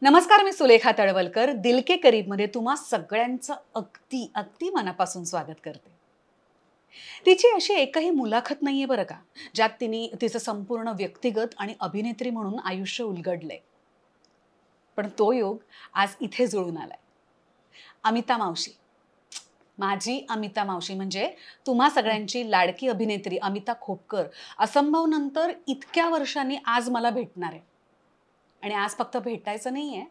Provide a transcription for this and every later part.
नमस्कार, मी सुलेखा तळवलकर. दिल के करीबमध्ये तुम्हा सगळ्यांचं अगदी अगदी मनापासून स्वागत करते. तिची अशी एकही मुलाखत नाहीये बरं का, ज्यात तिने तिचं संपूर्ण व्यक्तिगत आणि अभिनेत्री म्हणून आयुष्य उलगडलंय. पण तो योग आज इथे जुळून आलाय. अमिता मावशी, माझी अमिता मावशी म्हणजे तुम्हा सगळ्यांची लाडकी अभिनेत्री अमिता खोपकर असंभव नंतर इतक्या वर्षांनी आज मला भेटणार आहे. आणि आज फक्त भेटायचं नाहीये,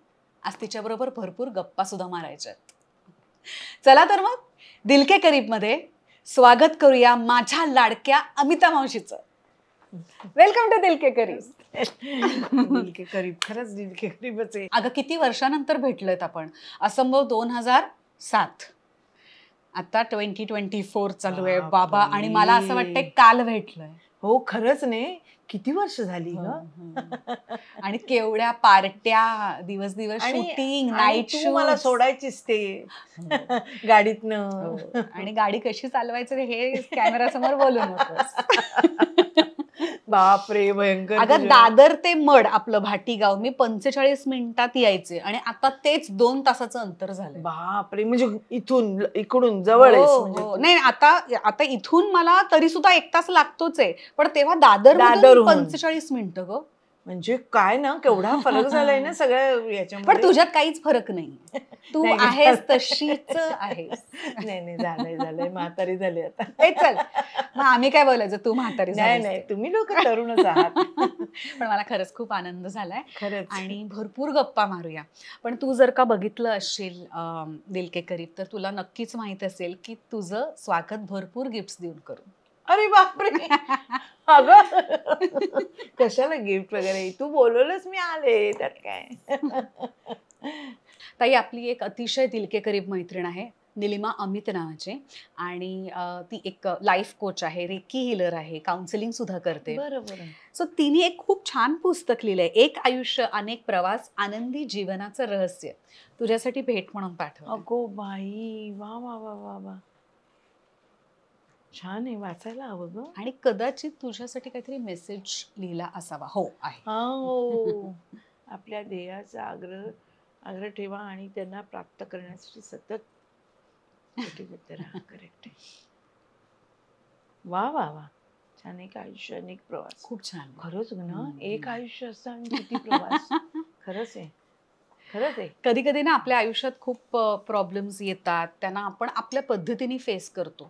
आज तिच्याबरोबर भरपूर गप्पा सुद्धा मारायच्या आहेत. चला तर मग दिल के करीबमध्ये स्वागत करूया माझ्या लाडक्या अमिता मावशीचं. वेलकम टू दिल के करीब. दिल के करीब, खरंच दिल के करीबच आहे. अगं किती वर्षानंतर भेटलोय आपण. असंभव 2007, आता 2024 चालू आहे बाबा. आणि मला असं वाटतंय काल भेटलोय. हो खरंच नाही, किती वर्ष झाली ग. आणि केवढ्या पार्ट्या, दिवस दिवस शूटिंग, नाईट शो. मला सोडायचीच ते गाडीतनं. आणि गाडी कशी चालवायचं हे कॅमेरा समोर बोलू नकोस. बापरे, भयंकर. अगं दादर ते मड आपलं भाटीगाव मी 45 मिनिटात यायचे आणि आता तेच 2 तासाचं अंतर झालंय. बापरे, म्हणजे इकडून जवळ आहे. नाही, आता इथून मला तरी सुद्धा 1 तास लागतोच आहे, पण तेव्हा दादर 45 मिनिटं ग. म्हणजे काय ना, केवढा फरक झालाय ना सगळ्या याच्यामध्ये. पण तुझ्यात काहीच फरक नाही, तू आहेस तशीच आहेस. नाही झालंय म्हातारी झाली आता. चल मग आम्ही काय बोलायचं, तू म्हातारी. नाही, तुम्ही लोक तरुणच आहात. पण मला खरंच खूप आनंद झालाय खरंच. आणि भरपूर गप्पा मारूया. पण तू जर का बघितलं असशील दिल के करीब, तर तुला नक्कीच माहित असेल की तुझं स्वागत भरपूर गिफ्ट्स देऊन करू. अरे बापरे, अगं कशाला गिफ्ट वगैरे, तू बोलवलंच मी आले, त्यात काय. ताई, आपली एक अतिशय दिल के करीब मैत्रीण आहे निलिमा अमित नावाची. आणि ती एक लाईफ कोच आहे, रेकी हिलर आहे, काउन्सिलिंग सुद्धा करते. बरोबर. सो तिने एक खूप छान पुस्तक लिहिलंय, एक आयुष्य अनेक प्रवास, आनंदी जीवनाचं रहस्य. तुझ्यासाठी भेट म्हणून पाठव. अगो बाई, वा वा वा वा वा, छान आहे, वाचायला हवं ग. आणि कदाचित तुझ्यासाठी काहीतरी मेसेज लिहिला असावा. हो आहे. हो, आपल्या ध्येयाचा आग्रह ठेवा आणि त्यांना प्राप्त करण्यासाठी सतत कटिबद्ध राहा. करेक्ट. वा वा वा, छान. एक आयुष्य अनेक प्रवास. खूप छान. खरंच ना, एक आयुष्य असतं आणि किती प्रवास. खरंच आहे. कधी कधी ना आपल्या आयुष्यात खूप प्रॉब्लेम्स येतात, त्यांना आपण आपल्या पद्धतीने फेस करतो.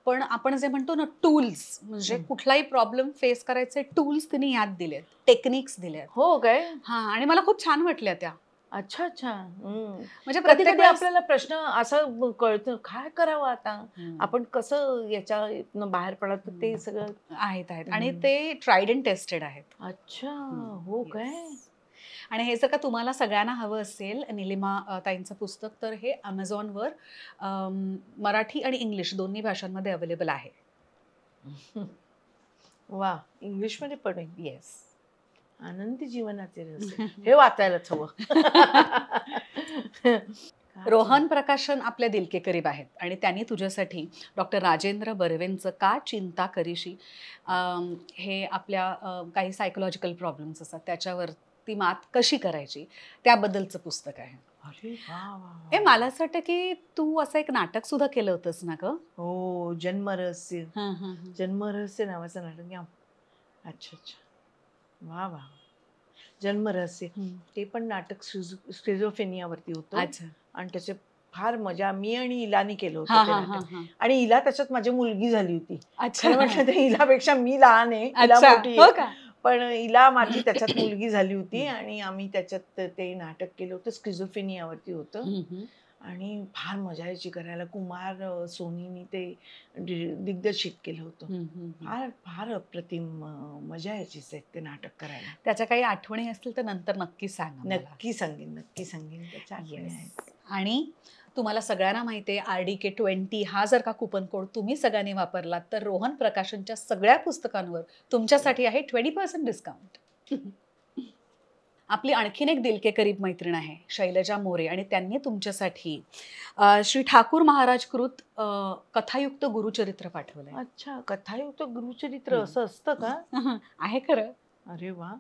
पण आपण जे म्हणतो ना टूल्स, म्हणजे कुठलाही प्रॉब्लेम फेस करायचे टूल्स तिने याद दिलेत, टेक्निक्स दिल्यात. हो काय. हा, आणि मला खूप छान वाटल्या त्या. अच्छा. म्हणजे कधी कधी आपल्याला प्रश्न असं कळतं, काय करावं आता, आपण कसं याच्यातनं बाहेर पडत, ते सगळं आहेत. आणि ते ट्राईड अँड टेस्टेड आहेत. अच्छा, हो काय. आणि हे जर का तुम्हाला सगळ्यांना हवं असेल निलिमा ताईंचं पुस्तक, तर हे अमेझॉनवर मराठी आणि इंग्लिश दोन्ही भाषांमध्ये अवेलेबल आहे. वा, इंग्लिशमध्ये पण. येस. आनंदी जीवनाचे रहस्य, हे वाचायलाच हवं. रोहन प्रकाशन आपल्या दिल के करीब आहेत आणि त्यांनी तुझ्यासाठी डॉक्टर राजेंद्र बर्वेंचं का चिंता करीशी, हे आपल्या काही सायकोलॉजिकल प्रॉब्लेम्स असतात त्याच्यावर ती मात कशी करायची त्याबद्दलचं पुस्तक आहे. अरे वा. हे मला असं वाटतं की तू असं एक नाटक सुद्धा केलं होतंस ना ग. हो, जन्मरहस्य नावाचं नाटक. अच्छा. वा वा, जन्मरहस्य. ते पण नाटक स्किझोफ्रेनियावरती होतं. अच्छा. आणि त्याचे फार मजा मी आणि इलानी केलं होतं. आणि इला त्याच्यात माझी मुलगी झाली होती. खरं म्हटलं तर इलापेक्षा मी लहान आहे, इला मोठी आहे, पण इला माझी त्याच्यात मुलगी झाली होती. आणि आम्ही त्याच्यात ते नाटक केलं होतं, स्किझोफ्रेनियावरती होतं. आणि फार मजा यायची करायला. कुमार सोनीनी ते दिग्दर्शित केलं होतं. फार अप्रतिम मजा यायची ते नाटक करायला. त्याच्या काही आठवणी असतील तर नंतर नक्की सांग. नक्की सांगेन त्याच्या आठवणी आहेत. आणि तुम्हाला सगळ्यांना माहिती आहे RDK20 हा जर का कुपन कोड तुम्ही सगळ्यांनी वापरलात तर रोहन प्रकाशनच्या सगळ्या पुस्तकांवर तुमच्यासाठी आहे 20% डिस्काउंट. आपली आणखीन एक दिल के करीब मैत्रीण आहे शैलजा मोरे, आणि त्यांनी तुमच्यासाठी श्री ठाकूर महाराज कृत कथायुक्त गुरुचरित्र पाठवलंय. अच्छा, कथायुक्त गुरुचरित्र असं असतं का? आहे खरं. अरे वा.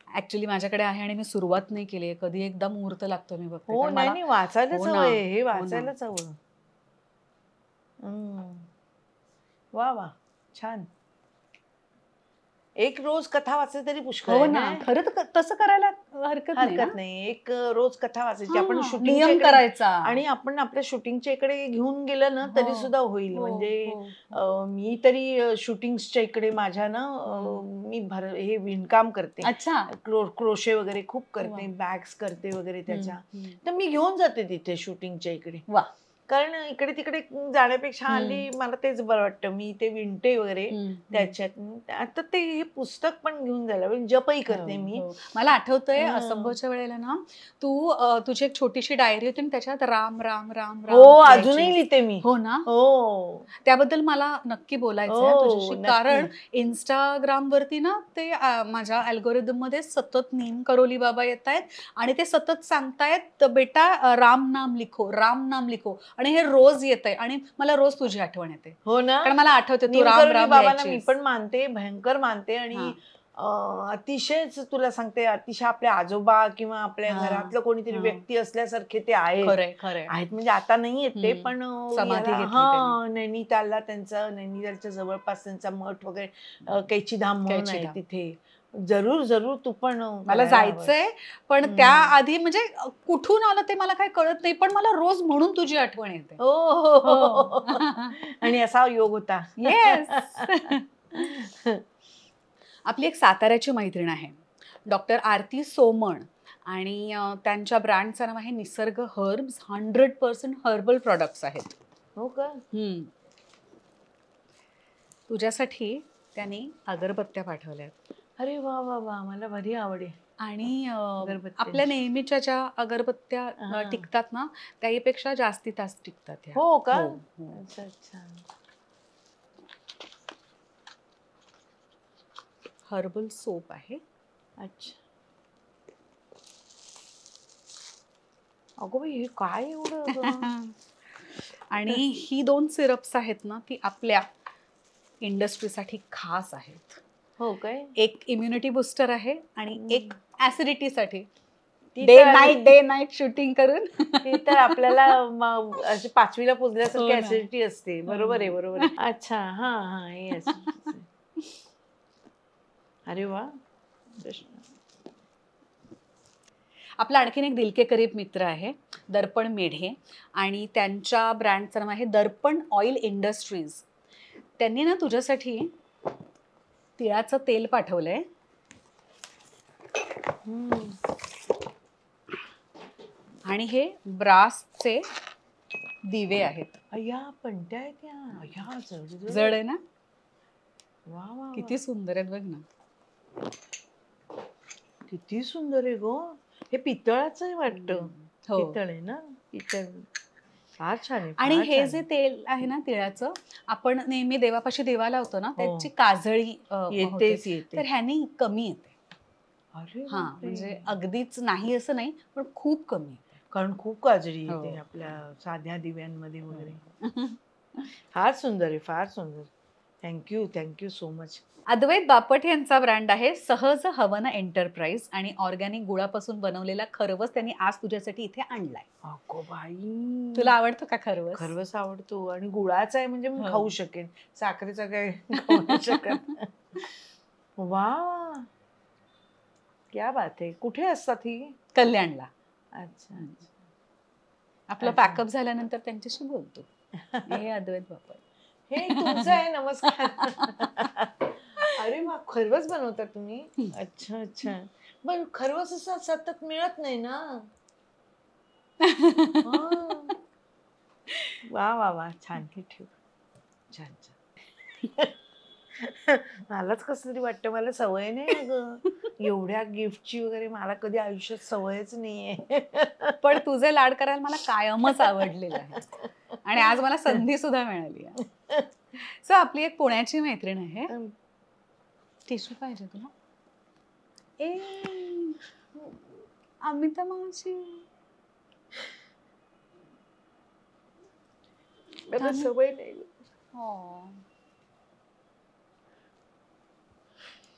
ऍक्च्युली माझ्याकडे आहे आणि मी सुरुवात नाही केली आहे. कधी एकदा मुहूर्त लागतो मी बघते. हो, कारण नाही मला नाही, वाचायलाच हो ना, हवंय हे, हो ना. वाचायलाच हवं. वा वा, छान. एक रोज कथा वाचली तरी पुष्कळ हो आहे ना, ना. खरं तर तसं करायला हरकत नाही ना. हरकत नाही. एक रोज कथा वाचायची. आपण हां, शूटिंगच्या नियम इकडे करायचा. आणि आपण आपल्या शूटिंगच्या इकडे घेऊन गेलं ना हो, तरी सुद्धा होईल. हो, म्हणजे हो. मी तरी शूटिंग्सच्या इकडे माझ्या ना मी हे विणकाम करते. अच्छा. क्रोशे वगैरे खूप वा. करते, बॅग्स करते वगैरे त्याच्या. हम्म. तर मी घेऊन जाते तिथे शूटिंगच्या इकडे. वा. कारण इकडे तिकडे जाण्यापेक्षा हल्ली मला तेच बरं वाटतं. मी ते विणते वगैरे त्याच्यात. आता ते हे पुस्तक पण घेऊन जायला म्हणजे जपही करते मी. मला आठवतंय असंभवच्या वेळेला ना तू तुझी एक छोटीशी डायरी होती आणि त्याच्यात राम राम राम राम. हो, अजूनही लिहिते मी. हो ना. हो, त्याबद्दल मला नक्की बोलायचंय तुझ्याशी. नक्की. कारण इंस्टाग्राम वरती ना ते माझ्या अल्गोरिदम मध्ये सतत नीम करोली बाबा येत आहेत आणि ते सतत सांगतायत बेटा राम नाम लिखो, राम नाम लिखो. आणि हे रोज येत आहे आणि मला रोज तुझी आठवण येते. हो ना. कारण मला आठवते तू नीम राम करोली राम बाबांना मी लिहायचीस. पण मानते, भयंकर मानते. आणि अतिशयच तुला सांगते, अतिशय आपले आजोबा किंवा आपल्या घरातलं कोणीतरी व्यक्ती असल्यासारखे ते आहेत. आहेत म्हणजे आता नाही येत ते, पण समाधी घेतली त्यांनी. नैनितालला नैनितालच्या जवळपास त्यांचा मठ वगैरे कैचीधाम म्हणून आहे तिथे. जरूर जरूर तू पण. मला जायचंय, पण त्याआधी म्हणजे कुठून आलं ते मला काही कळत नाही, पण मला रोज म्हणून तुझी आठवण येते. हो. आणि असा योग होता. येस. आपली एक साताऱ्याची मैत्रीण आहे, डॉक्टर आरती सोमण, आणि त्यांच्या ब्रँडचं नाव आहे निसर्ग हर्ब्स. 100% हर्बल प्रॉडक्ट्स आहेत. हो का. तुझ्यासाठी त्यांनी अगरबत्त्या पाठवल्यात. अरे वा वा वा, मला भारी आवडेल. आणि आपल्या नेहमीच्या ज्या अगरबत्त्या टिकतात ना त्याहीपेक्षा जास्ती तास टिकतात. हो का. अच्छा अच्छा. हर्बल सोप आहे. अच्छा. अगो बाई, हे काय एवढं. आणि ही 2 सिरप्स आहेत ना ती आपल्या इंडस्ट्रीसाठी खास आहेत. हो काय. एक इम्युनिटी बुस्टर आहे आणि एक ऍसिडिटीसाठी. डे नाईट शूटिंग करून ते तर आपल्याला अशी 5वीला पोचल्यासारखी ऍसिडिटी असते. बरोबर आहे, बरोबर आहे. अच्छा. हा हा, हे अरे वा. आपला आणखीन एक दिल के करीब मित्र आहे, दर्पण मेढे, आणि त्यांच्या ब्रँडचं नाव आहे दर्पण ऑइल इंडस्ट्रीज. त्यांनी ना तुझ्यासाठी तिळाचं तेल पाठवलंय. आणि हे ब्रासचे दिवे आहेत. अय्या, पणत्या आहेत त्या. अय्या, जड आहे ना. वा वा, किती सुंदर आहेत बघ ना. किती सुंदर आहे गो. हे पितळाचं वाटतं. पितळ आहे ना. पितळ. फार छान आहे. आणि हे जे तेल आहे ना तिळाचं, आपण नेहमी देवापाशी दिवा लावतो ना त्याची काजळी येते, तर ह्यानी कमी येते. हा, म्हणजे अगदीच नाही असं नाही, पण खूप कमी येते. कारण खूप काजळी येते आपल्या साध्या दिव्यांमध्ये वगैरे. फार सुंदर आहे, फार सुंदर. Thank you so much. Advait Bapat यांचा ब्रँड आहे सहज हवन एंटरप्राइज, आणि ऑर्गॅनिक गुळापासून बनवलेला खरवस त्यांनी आज तुझ्यासाठी इथे आणलाय. अगो बाई, तुला आवडतो का खरवस? खरवस आवडतो, आणि गुळाचा आहे म्हणजे मी खाऊ शकेन. साखरेचा काय खाऊ शकत. वा, क्या बात आहे. कुठे असतात ही? कल्याणला. अच्छा. आपलं पॅकअप झाल्यानंतर त्यांच्याशी बोलतो. हे अद्वैत बापट. हे तुमचं आहे. नमस्कार. अरे वा, खरवस बनवता तुम्ही. अच्छा अच्छा. पण खरवस असं सतत मिळत नाही ना. वा वा वा, छान. हे ठेव. छान छान. मलाच कसं तरी वाटतं. मला सवय नाही अगं एवढ्या गिफ्टची वगैरे. मला कधी आयुष्यात सवयच नाहीये. पण तुझे लाड करायला मला कायमच आवडलेलं आहे, आणि आज मला संधी सुद्धा मिळाली आहे. सो आपली एक पुण्याची मैत्रीण आहे. टिश्यू पाहिजे तुला? अमिता मावशी, मला सवय नाही.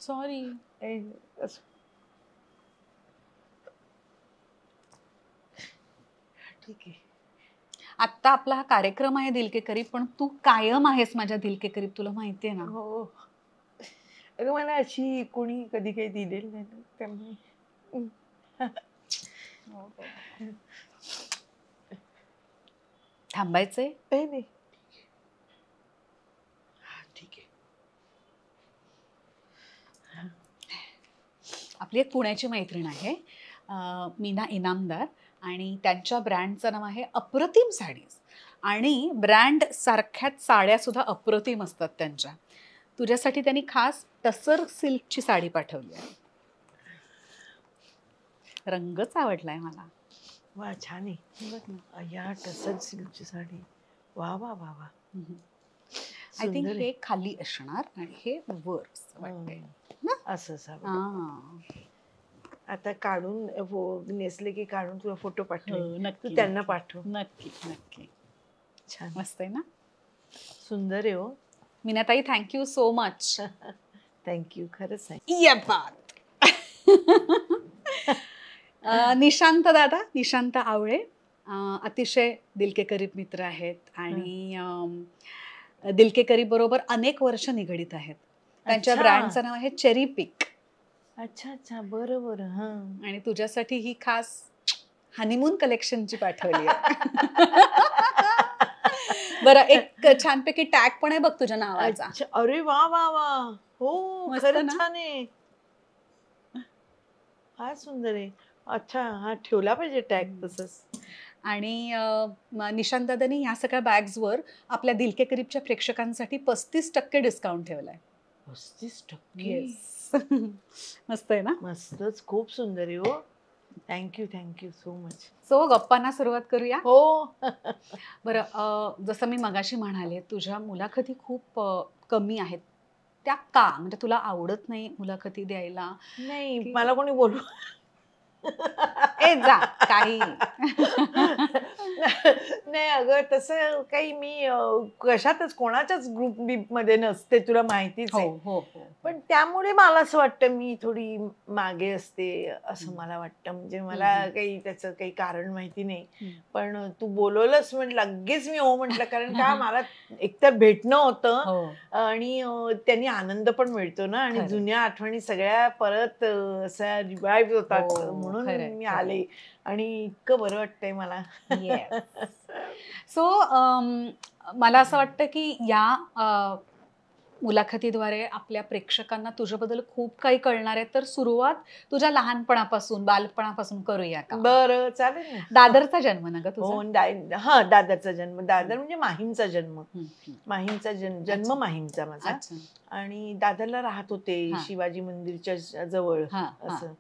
सॉरी. ठीक आहे. आता आपला हा कार्यक्रम आहे दिल के करीब, पण तू कायम आहेस माझ्या दिल के करीब, तुला माहितीये ना. हो. अगं मला अशी कोणी कधी काही दिलेली नाही ना, त्यामुळे थांबायचंय. नाही. ठीक आहे. आपली एक पुण्याची मैत्रीण आहे, मीना इनामदार, आणि त्यांच्या ब्रँडचं नाव आहे अप्रतिम साडीज, आणि ब्रँड सारख्याच साड्या सुद्धा अप्रतिम असतात त्यांच्या. तुझ्यासाठी त्यांनी खास टसर सिल्कची साडी पाठवली आहे. रंगच आवडलाय मला. वा, छान आहे. या टसर सिल्कची साडी. वा वा वा वा. आय थिंक हे खाली असणार आणि हे वर वाटतंय असं. आता काढून नेसले की काढून तुला फोटो पाठव. नक्की त्यांना पाठव. नक्की नक्की. छान, मस्त आहे ना. सुंदर आहे हो. Meenatai, thank you so much. Thank you, खरंच आहे. ये बात. निशांत दादा, निशांत आवळे, अतिशय दिल के करीब मित्र आहेत आणि दिल के करीब बरोबर अनेक वर्ष निगडीत आहेत. त्यांच्या ब्रँडचं नाव आहे चेरी पिक. अच्छा अच्छा, बरं बरं. हा. आणि तुझ्यासाठी ही खास हनीमून कलेक्शनची पाठवली आहे. बरं, एक छानपैकी टॅग पण आहे बघ तुझ्या नावाचा. अरे वा वा वा. हो, खरंच छान आहे. हा, सुंदर आहे. अच्छा, हा ठेवला पाहिजे टॅग तसंच. आणि निशांत दादांनी ह्या सगळ्या बॅग्सवर आपल्या दिल के करीबच्या प्रेक्षकांसाठी 35% डिस्काउंट ठेवलाय. 35%? मस्त आहे ना. मस्तच, खूप सुंदर आहे हो. Thank you, thank you so much. So गप्पांना सुरुवात करूया. हो. बरं, जसं मी मगाशी म्हणाले, तुझ्या मुलाखती खूप कमी आहेत. त्या का? म्हणजे तुला आवडत नाही मुलाखती द्यायला? नाही, मला कोणी बोलू ए जा काही. नाही अगं, तसं काही मी कशातच कोणाच्याच ग्रुप मध्ये नसते, तुला माहितीच आहे. पण त्यामुळे मला असं वाटतं मी थोडी मागे असते असं मला वाटतं. म्हणजे मला काही त्याचं काही कारण माहिती नाही, पण तू बोलवलंस म्हटलं लगेच मी हो म्हटलं. कारण का, मला एकतर भेटणं होतं आणि त्यांनी आनंद पण मिळतो ना, आणि जुन्या आठवणी सगळ्या परत असा रिवाइव्ह होतात, म्हणून मी आले आणि इतकं बरं वाटतंय मला. सो मला असं वाटतं की या मुलाखतीद्वारे आपल्या प्रेक्षकांना तुझ्याबद्दल खूप काही कळणार आहे. तर सुरुवात तुझ्या लहानपणापासून, बालपणापासून करूया का? बरं, चालेल ना. दादरचा जन्म ना ग तुझा? हा, दादरचा जन्म. दादर म्हणजे माहीमचा जन्म. माहीमचा जन्म माहीमचा माझा. आणि दादरला राहत होते, शिवाजी मंदिरच्या जवळ. असं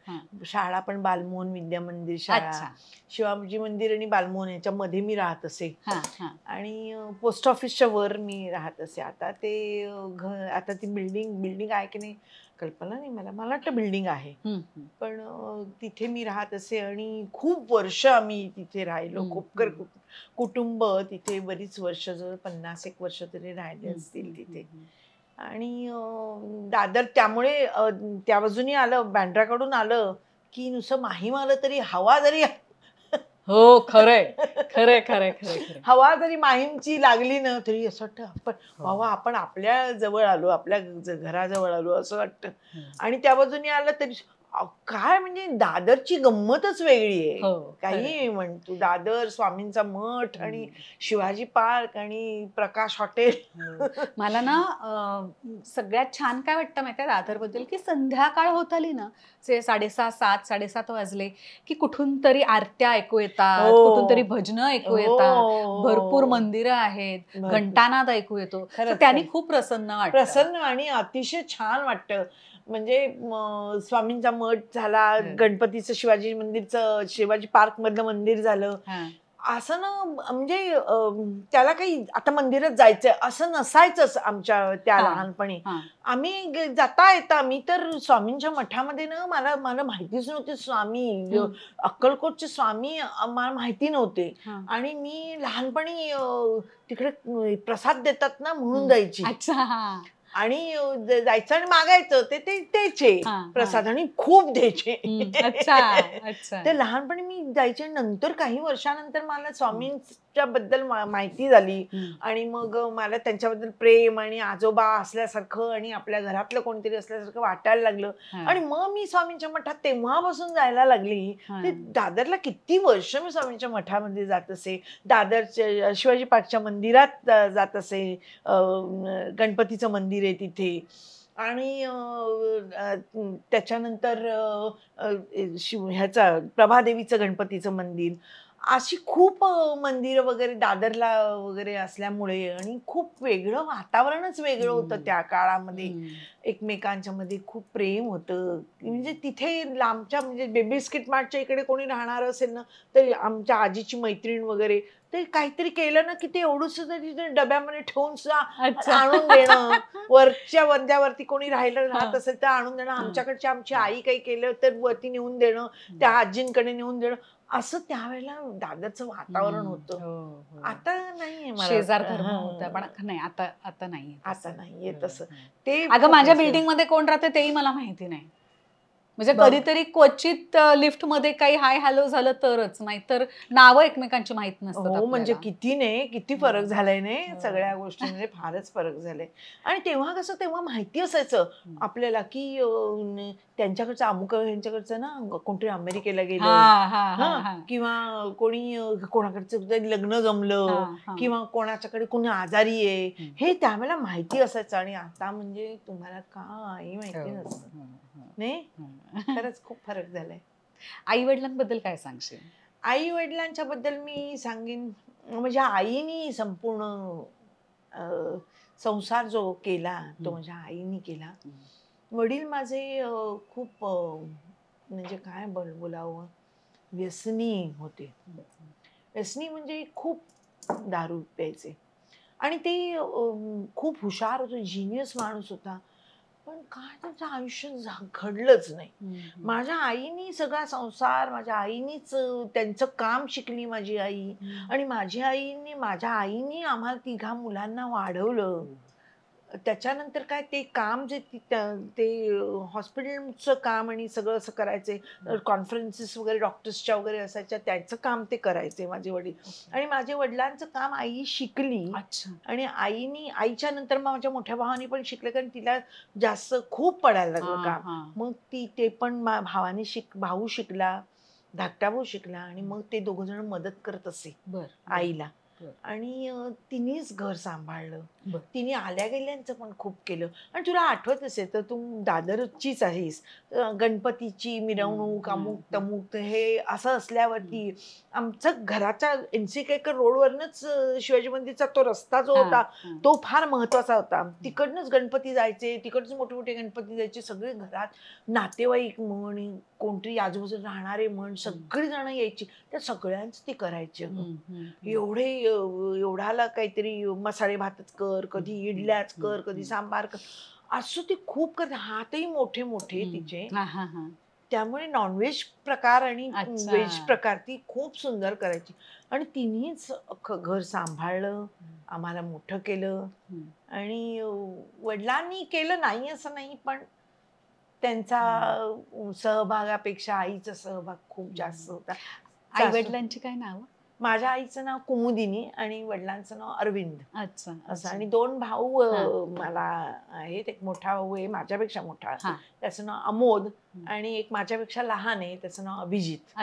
शाळा पण बालमोहन विद्या मंदिर शाळा, शिवाजी मंदिर आणि बालमोहन याच्या मध्ये मी राहत असे. आणि पोस्ट ऑफिसच्या वर मी राहत असे. आता ते आता ती बिल्डिंग आहे की नाही कल्पना नाही मला वाटतं बिल्डिंग आहे. पण तिथे मी राहत असे आणि खूप वर्ष आम्ही तिथे राहिलो. खोपकर कुटुंब तिथे बरीच वर्ष, जवळ 50 वर्ष तरी राहिले असतील तिथे. आणि दादर त्यामुळे त्या बाजूनी आलं, बँड्राकडून आलं की नुसतं माहीम आलं तरी हवा जरी हो, खरंय खरंय खरंय खरंय. हवा जरी माहीमची लागली ना तरी असं वाटतं आपण बाबा आपण आपल्या जवळ आलो, आपल्या घराजवळ आलो असं वाटतं. आणि त्या बाजूने आलं तरी काय म्हणजे दादरची गंमतच वेगळी आहे. काही म्हण तू, दादर, स्वामींचा मठ आणि शिवाजी पार्क आणि प्रकाश हॉटेल. मला ना सगळ्यात छान काय वाटतं माहिती आहे दादर बद्दल, की संध्याकाळ होत आली ना, 6:30 वाजले की कुठून तरी आरत्या ऐकू येतात, कुठून तरी भजनं ऐकू येतात, भरपूर मंदिरं आहेत, घंटानाद ऐकू येतो. त्यांनी खूप प्रसन्न वाटतं. प्रसन्न आणि अतिशय छान वाटतं. म्हणजे स्वामींचा मठ झाला, गणपतीचं शिवाजी मंदिरचं, शिवाजी पार्क मधलं मंदिर झालं. असं ना, म्हणजे त्याला काही आता मंदिरात जायचंय असं नसायचंच आमच्या त्या लहानपणी. आम्ही जाता येता, मी तर स्वामींच्या मठामध्ये ना, मला माहितीच नव्हते स्वामी, अक्कलकोटचे स्वामी मला माहिती नव्हते. आणि मी लहानपणी तिकडे प्रसाद देतात ना म्हणून जायची. आणि जायचं आणि मागायचं ते द्यायचे प्रसाद आणि खूप द्यायचे. ते लहानपणी मी जायचे. नंतर काही वर्षानंतर मला स्वामींच्या बद्दल माहिती झाली आणि मग मला त्यांच्याबद्दल प्रेम आणि आजोबा असल्यासारखं आणि आपल्या घरातलं कोणतरी असल्यासारखं वाटायला लागलं. आणि मग मी स्वामींच्या मठात तेव्हापासून जायला लागली. ते दादरला किती वर्ष मी स्वामींच्या मठामध्ये जात असे. दादरच्या शिवाजी पार्कच्या मंदिरात जात असे. गणपतीचं मंदिर आहे तिथे. आणि त्याच्यानंतर ह्याचा प्रभादेवीचं गणपतीचं मंदिर, अशी खूप मंदिरं वगैरे दादरला वगैरे असल्यामुळे आणि खूप वेगळं वातावरणच वेगळं होतं त्या काळामध्ये. एकमेकांच्या मध्ये खूप प्रेम होतं. म्हणजे तिथे लांबच्या म्हणजे बेबी बिस्किट मार्टच्या इकडे कोणी राहणार असेल ना तर आमच्या आजीची मैत्रीण वगैरे ते काहीतरी केलं ना की ते एवढंच तरी डब्यामध्ये ठेवून सुद्धा आणून देणं. वरच्या वरती कोणी राहत असेल तर आणून देणं. आमच्याकडची आमची आई काही केलं तर वरती नेऊन देणं, त्या आजींकडे नेऊन देणं. असं त्यावेळेला दादरचं वातावरण होतं. आता नाहीये. शेजार धर्म होता पण नाही, आता नाहीये. आता नाहीये तसं. ते अगं माझ्या बिल्डिंग मध्ये कोण राहते तेही मला माहिती नाही. म्हणजे कधीतरी क्वचित लिफ्ट मध्ये काही हाय हॅलो झालं तरच, नाहीतर नावं एकमेकांची माहित नसतात. म्हणजे किती फरक झालाय नाही सगळ्या गोष्टींमध्ये. फारच फरक झालाय. आणि तेव्हा कसं तेव्हा माहिती असायचं आपल्याला की त्यांच्याकडचं अमुक यांच्याकडचं ना कोणतरी अमेरिकेला गेलं किंवा कोणी कोणाकडचं लग्न जमलं किंवा कोणाच्याकडे कोणी आजारी आहे हे त्यावेळेला माहिती असायचं. आणि आता म्हणजे तुम्हाला काही माहिती नसतं नाही. खरंच खूप फरक झालाय. आई वडिलांबद्दल काय सांगशील? आई वडिलांच्या बद्दल मी सांगेन माझ्या आईनी संपूर्ण संसार जो केला तो माझ्या आईनी केला. वडील माझे खूप म्हणजे काय बोलावं, व्यसनी होते. व्यसनी म्हणजे खूप दारू प्यायचे आणि ते खूप हुशार होते, जिनियस माणूस होता. पण काय त्यांचं आयुष्य घडलंच नाही. माझ्या आईनी सगळा संसार, माझ्या आईनीच त्यांचं काम शिकली माझी आई. आणि माझ्या आईनी आम्हाला 3 मुलांना वाढवलं. त्याच्यानंतर काय ते काम जे ते हॉस्पिटलचं काम आणि सगळं असं करायचे. कॉन्फरन्सेस वगैरे डॉक्टर्सच्या वगैरे असायच्या त्याचं काम ते करायचे माझे वडील. आणि माझ्या वडिलांचं काम आई शिकली. आणि आईच्या नंतर मग माझ्या मोठ्या भावानी पण शिकले कारण तिला जास्त खूप पडायला लागलं काम. मग ते पण भाऊ शिकला, धाकटा भाऊ शिकला आणि मग ते 2 जण मदत करत असे आईला. आणि तिनेच घर सांभाळलं. तिने आल्या गेल्यांचं पण खूप केलं. आणि तुला आठवत असेल तर तू दादरचीच आहेस. गणपतीची मिरवणूक अमुक तमुक हे असं असल्यावरती आमचं घराच्या एनसीकेकर रोडवरनच शिवाजी मंदिरचा तो रस्ता जो होता तो फार महत्वाचा होता. तिकडनंच गणपती जायचे, तिकडच मोठे मोठे गणपती जायचे. सगळे घरात नातेवाईक म्हण, कोणतरी आजूबाजूला राहणारे म्हण, सगळी जण यायची. त्या सगळ्यांच ते करायचे. एवढ्याला काहीतरी मसाले भातच कर, कधी इडल्याच कर, कधी सांबार कर, असं ते खूप करते. हातही मोठे मोठे तिचे. त्यामुळे नॉनव्हेज प्रकार आणि व्हेज प्रकार ती खूप सुंदर करायची. आणि तिनेच घर सांभाळलं, आम्हाला मोठं केलं. आणि वडिलांनी केलं नाही असं नाही, पण त्यांचा सहभागापेक्षा आईचा सहभाग खूप जास्त होता. आई वडिलांची काय नाव? माझ्या आईचं नाव कुमुदिनी आणि वडिलांचं नाव अरविंद. असं. आणि 2 भाऊ मला आहेत. एक मोठा भाऊ आहे माझ्यापेक्षा मोठा, त्याचं नाव अमोद. आणि एक माझ्यापेक्षा लहान आहे, त्याचं नाव अभिजित.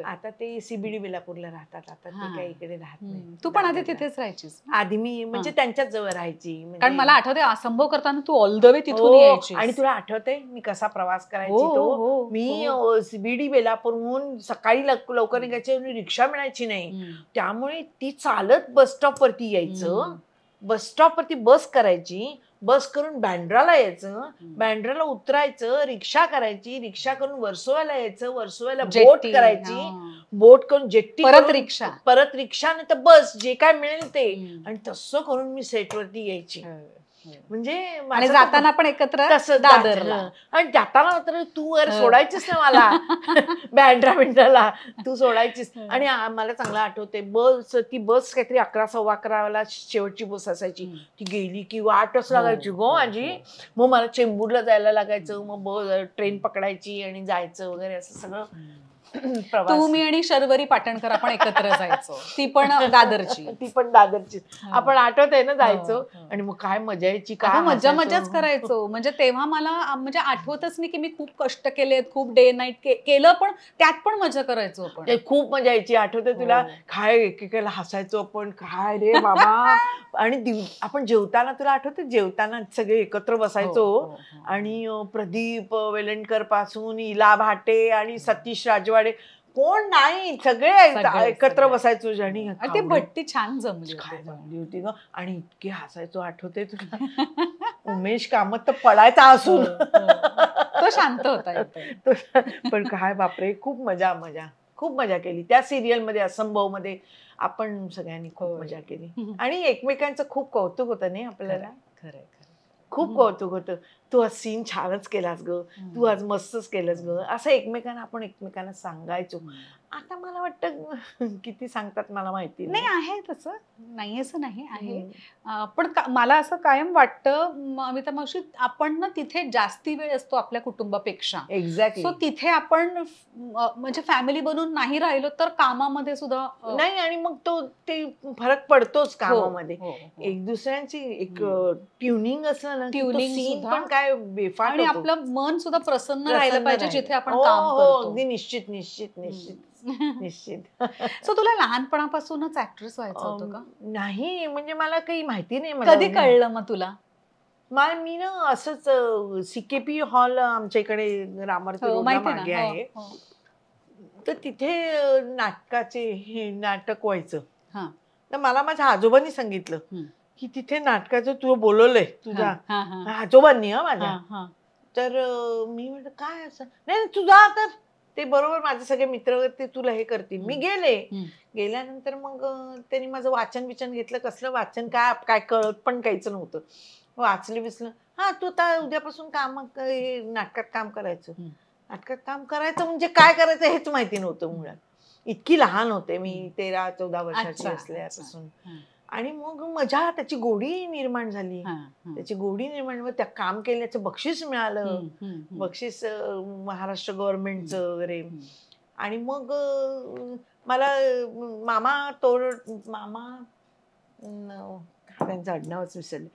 आता ते सीबीडी बेलापूरला राहतात. आता ते काही इकडे राहत नाही. तू पण आधी तिथेच राहायचीस? आधी मी म्हणजे त्यांच्याच जवळ राहायची. कारण मला आठवते असंभव करताना तू ऑल द वे तिथून यायची. आणि तुला आठवतंय मी कसा प्रवास करायची तो? मी सीबीडी बेलापूरहून सकाळी लवकर निघायची आणि रिक्षा मिळायची नाही. त्यामुळे ती चालत बस स्टॉप वरती यायचं. बस स्टॉप वरती बस करायची, बस करून बँड्राला यायचं, बँड्राला उतरायचं, रिक्षा करायची, रिक्षा करून वर्सोव्याला यायचं, वर्सोव्याला बोट करायची, बोट करून जेट्टी, परत रिक्षा नाही तर बस, जे काय मिळेल ते. आणि तसं करून मी सेटवरती यायची. म्हणजे आणि जाताना पण एकत्र दादरला. आणि जाताना मात्र तू सोडायचीस ना मला 11:30 तू सोडायचीस. आणि मला चांगलं आठवते ती बस काहीतरी 11:15 शेवटची बस असायची. ती गेली की 8 लागायची गो माझी. मग मला चेंबूरला जायला लागायचं. मग ट्रेन पकडायची आणि जायचं वगैरे असं सगळं. तू मी आणि शर्वरी पाटणकर आपण एकत्र जायचो. ती पण दादरची. आपण आठवतंय ना जायचो. आणि मग काय मजा यायची. काय मजाच करायचो. म्हणजे तेव्हा मला म्हणजे आठवतच नाही की मी खूप कष्ट केलेत, खूप डे नाईट केलं, पण त्यात पण मजा करायचो आपण. खूप मजा यायची. आठवतंय तुला काय एकेकाला हसायचो आपण. काय रे बाबा. आणि आपण जेवताना तुला आठवतं जेवताना सगळे एकत्र बसायचो. आणि प्रदीप वेलणकर पासून इला भाटे आणि सतीश राजवाडे कोण नाही सगळे एकत्र बसायचो. आणि ते भट्टी छान जमली होती ग. आणि इतके हसायचो. आठवते तुला उमेश कामत तर पडायचा असून तो शांत होता. पण काय बापरे खूप मजा केली त्या सिरियल मध्ये. असंभव मध्ये आपण सगळ्यांनी खूप मजा केली. आणि एकमेकांचं खूप कौतुक होतं नाही आपल्याला. खरं खूप कौतुक होतं. तू आज सीन छानच केलास ग, तू आज मस्तच केलंस ग, असं आपण एकमेकांना सांगायचो. आता मला वाटतं किती सांगतात मला माहिती नाही. आहे तसं नाही असं नाही आहे. पण मला असं कायम वाटतं अमिता मावशी आपण ना तिथे जास्ती वेळ असतो आपल्या कुटुंबापेक्षा. एक्झॅक्टली. सो तिथे आपण म्हणजे फॅमिली बनून नाही राहिलो तर कामामध्ये सुद्धा नाही. आणि मग ते फरक पडतोच कामामध्ये. एक दुसऱ्यांची एक ट्युनिंग असलं ना, ट्युनिंग पण काय बेफाट. आणि आपलं मन सुद्धा प्रसन्न राहिलं पाहिजे जिथे आपण काम करतो. अगदी निश्चित. सो तुला लहानपणापासूनच ऍक्ट्रेस व्हायचं होतं का? नाही म्हणजे मला काही माहिती नाही. कधी कळलं मग तुला? मी ना असंच CKP हॉल आमच्या इकडे रामारती रोडला मागे आहे. तर तिथे हे नाटक व्हायचं. तर मला माझ्या आजोबांनी सांगितलं की तिथे नाटकाचं तुला बोलवलंय तुझ्या आजोबांनी माझ्या. तर मी म्हटलं काय असं. नाही तुझा तर ते बरोबर माझे सगळे मित्र ते तुला हे करतील. मी गेल्यानंतर मग त्यांनी माझं वाचन घेतलं. कसलं वाचन काय कळत पण काहीच नव्हतं. वाचलं बिचलं. तू आता उद्यापासून नाटकात काम करायचं. नाटकात काम करायचं म्हणजे काय करायचं हेच माहिती नव्हतं मुळात. इतकी लहान होते मी 13-14 वर्षाची असल्यापासून. आणि मग त्याची गोडी निर्माण झाली. त्या काम केल्याचं बक्षीस मिळालं. बक्षीस महाराष्ट्र गव्हर्नमेंटचं वगैरे. आणि मग मला मामा त्यांचं आडनावच विसरले.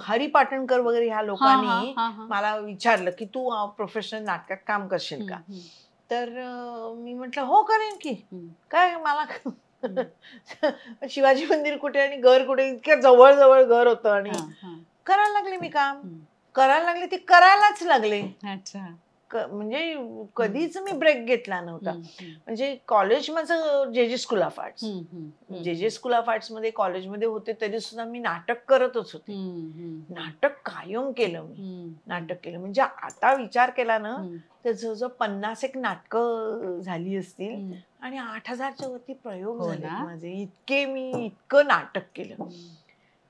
हरी पाटणकर वगैरे ह्या लोकांनी मला विचारलं की तू प्रोफेशनल नाटकात काम करशील का. तर मी म्हटलं हो करेन की. काय मला शिवाजी मंदिर कुठे आणि घर कुठे, इतक्या जवळ घर होतं. आणि करायला लागले मी काम. ते करायलाच लागले. म्हणजे कधीच मी ब्रेक घेतला नव्हता. म्हणजे कॉलेज माझं JJ school of arts. JJ school of arts मध्ये कॉलेजमध्ये होते तरी सुद्धा मी नाटक करतच होते. नाटक कायम केलं मी. म्हणजे आता विचार केला ना तर जवळजवळ 50 एक नाटकं झाली असतील. आणि 8000च्या वरती प्रयोग झाले माझे. इतकं नाटक केलं.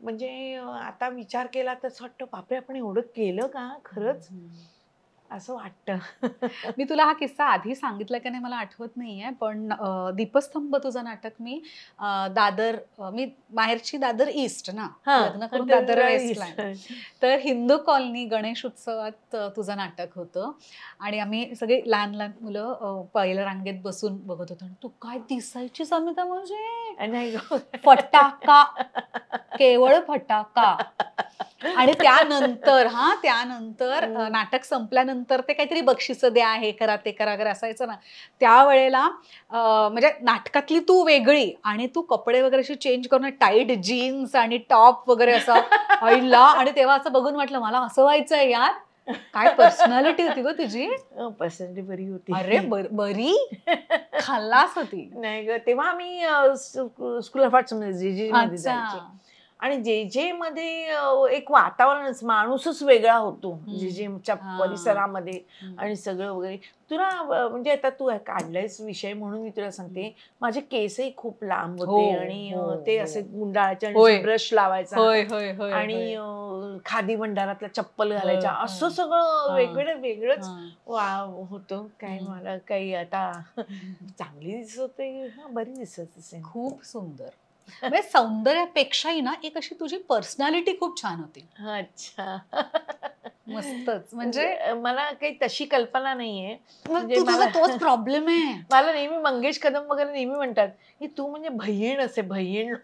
म्हणजे आता विचार केला तर असं वाटतं बापरे आपण एवढं केलं का खरंच असं वाटतं. मी तुला हा किस्सा आधी सांगितला की नाही मला आठवत नाहीये. पण दीपस्तंभ तुझं नाटक मी मी माहेरची दादर ईस्ट ना, लग्न करून दादर वेस्टला. तर हिंदू कॉलनी गणेश उत्सवात तुझं नाटक होतं. आणि आम्ही सगळे लहान मुलं पहिल्या रांगेत बसून बघत होतो. आणि तू काय दिसायचीस अमिता म्हणजे फटाका, केवळ फटाका. आणि त्यानंतर नाटक संपल्यानंतर ते काहीतरी बक्षीस द्या, हे करा ते करा वगैरे असायचं ना. त्यावेळेला म्हणजे नाटकातली तू वेगळी आणि तू कपडे वगैरे अशी चेंज करून टाईट जीन्स आणि टॉप वगैरे असं आईला. आणि तेव्हा असं बघून वाटलं मला असं व्हायचंय यार. काय पर्सनॅलिटी होती ग तुझी. पर्सनॅलिटी बरी होती. अरे बरी खल्लास होती. नाही ग तेव्हा आम्ही स्कूल ऑफ आर्ट्स मध्ये जायचे. आणि JJ मध्ये एक वातावरणच माणूसच वेगळा होतो JJच्या परिसरामध्ये. आणि सगळं वगैरे तुला म्हणजे आता तू काढलायस विषय म्हणून मी तुला सांगते. माझे केसही खूप लांब होते. आणि ते असे गुंडाळायचे आणि ब्रश लावायचा. आणि खादी भंडारातल्या चप्पल घालायच्या, असं सगळं वेगळं वेगळंच होतं. काय मला काही आता चांगली दिसत होते, बरी दिसत असेल. खूप सुंदर. म्हणजे सौंदर्यापेक्षाही ना एक अशी तुझी पर्सनॅलिटी खूप छान होती. अच्छा. मस्तच. म्हणजे मला काही तशी कल्पना नाहीये. म्हणजे मला तोच प्रॉब्लेम आहे. मला नेहमी मंगेश कदम वगैरे नेहमी म्हणतात की तू म्हणजे भय्यण असे, भय्यण.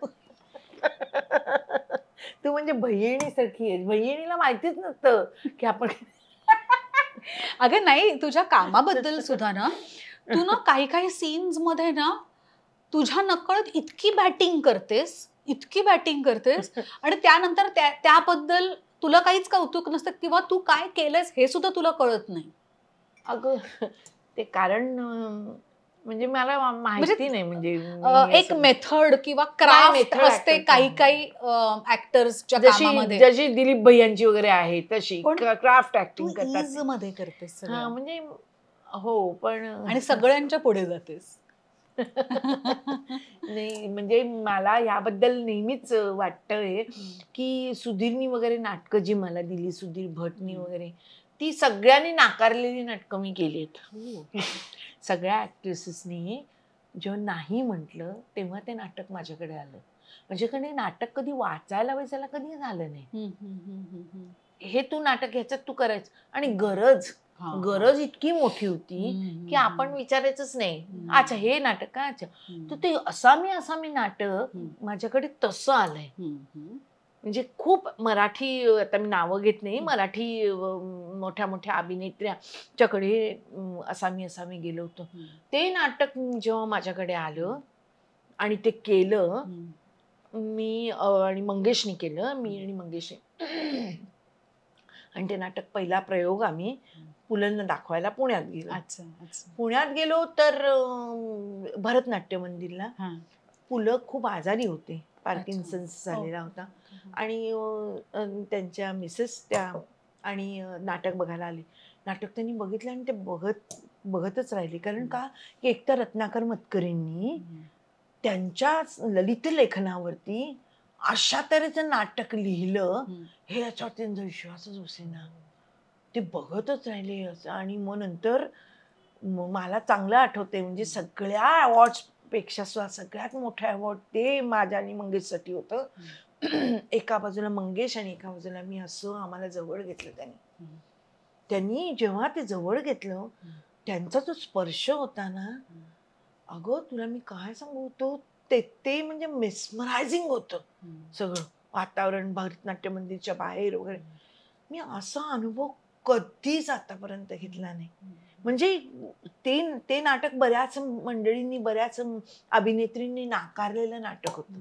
तू म्हणजे भय्यणीसारखी आहेस. भय्यणीला माहितीच नसतं की आपण अगं नाही, तुझ्या कामाबद्दल सुद्धा ना तू ना काही काही सीन्स मध्ये ना तुझ्या नकळत इतकी बॅटिंग करतेस, इतकी बॅटिंग करतेस आणि त्यानंतर त्याबद्दल तुला काहीच कौतुक नसतं किंवा तू काय केलंस हे सुद्धा तुला कळत नाही. अगं ते कारण म्हणजे मला माहिती नाही. म्हणजे एक मेथड किंवा क्राफ्ट असते काही काही ऍक्टर्सच्या कामामध्ये, जशी दिलीप भैयांची वगैरे आहे तशी क्राफ्ट ऍक्टिंग करतात मध्ये करतेस. म्हणजे हो, पण आणि सगळ्यांच्या पुढे जातेस. नाही म्हणजे मला याबद्दल नेहमीच वाटतंय की सुधीरनी वगैरे नाटकं जी मला दिली, सुधीर भटनी वगैरे, ती सगळ्यांनी नाकारलेली नाटकं मी केलीत. सगळ्या ऍक्ट्रेसेसनी जेव्हा नाही म्हटलं तेव्हा ते नाटक माझ्याकडे आलं. माझ्याकडे नाटक कधी वाचायला कधी झालं नाही. हे तू नाटक ह्याच्यात तू करायचं, आणि गरज इतकी मोठी होती की आपण विचारायचंच नाही, अच्छा हे नाटक का, अच्छा तर ते असामी नाटक माझ्याकडे तसं आलंय. म्हणजे खूप मराठी, आता मी नावं घेत नाही, मराठी मोठ्या मोठ्या अभिनेत्र्याच्याकडे असामी गेलो होतो. ते नाटक जेव्हा माझ्याकडे आलं आणि ते केलं मी आणि मंगेशने केलं, मी आणि मंगेशने, आणि ते नाटक पहिला प्रयोग आम्ही पुलंना दाखवायला पुण्यात गेलो. पुण्यात गेलो तर भरतनाट्य मंदिरला. पुलं खूप आजारी होते, पार्किन्सन्स झालेला होता, आणि त्यांच्या मिसेस त्या आणि नाटक बघायला आले. नाटक त्यांनी बघितलं आणि ते बघतच राहिले. कारण का, की एकतर रत्नाकर मतकरींनी त्यांच्या ललित लेखनावरती अशा तऱ्हेचं नाटक लिहिलं, हे याच्यावर त्यांचा विश्वासच बसेना. ते बघतच राहिले असं. आणि मग नंतर मला चांगलं आठवते, म्हणजे सगळ्या अवॉर्ड्स पेक्षा सगळ्यात मोठं अवॉर्ड ते माझ्या आणि मंगेशसाठी होतं. एका बाजूला मंगेश आणि एका बाजूला मी, असं आम्हाला जवळ घेतलं त्यांनी. जेव्हा ते जवळ घेतलं, त्यांचा जो स्पर्श होता ना, अगं तुला मी काय सांगू, ते म्हणजे मेस्मरायझिंग होतं सगळं वातावरण, भरतनाट्य मंदिरच्या बाहेर वगैरे. मी असा अनुभव कधीच आतापर्यंत घेतला नाही. म्हणजे ते नाटक बऱ्याच मंडळींनी, बऱ्याच अभिनेत्रींनी नाकारलेलं नाटक होतं.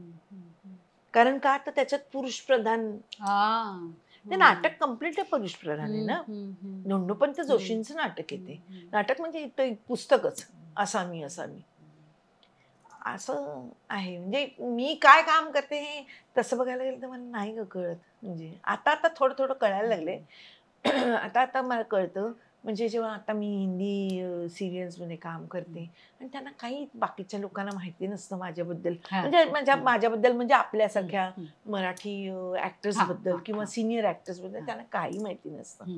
कारण का, तर त्याच्यात पुरुष प्रधान, ते नाटक कम्प्लीट पुरुष प्रधान आहे ना. धोंडोपंत जोशींचं नाटक आहे ते. नाटक म्हणजे पुस्तकच, असामी असं आहे. म्हणजे मी काय काम करते हे तसं बघायला गेलं तर मला नाही कळत. म्हणजे आता थोडं कळायला लागले. आता मला कळतं. म्हणजे जेव्हा आता मी हिंदी सिरियल्समध्ये काम करते आणि त्यांना काही बाकीच्या लोकांना माहिती नसतं माझ्याबद्दल, म्हणजे माझ्याबद्दल म्हणजे आपल्यासारख्या मराठी ऍक्टर्सबद्दल किंवा सिनियर ऍक्टर्सबद्दल त्यांना काही माहिती नसतं.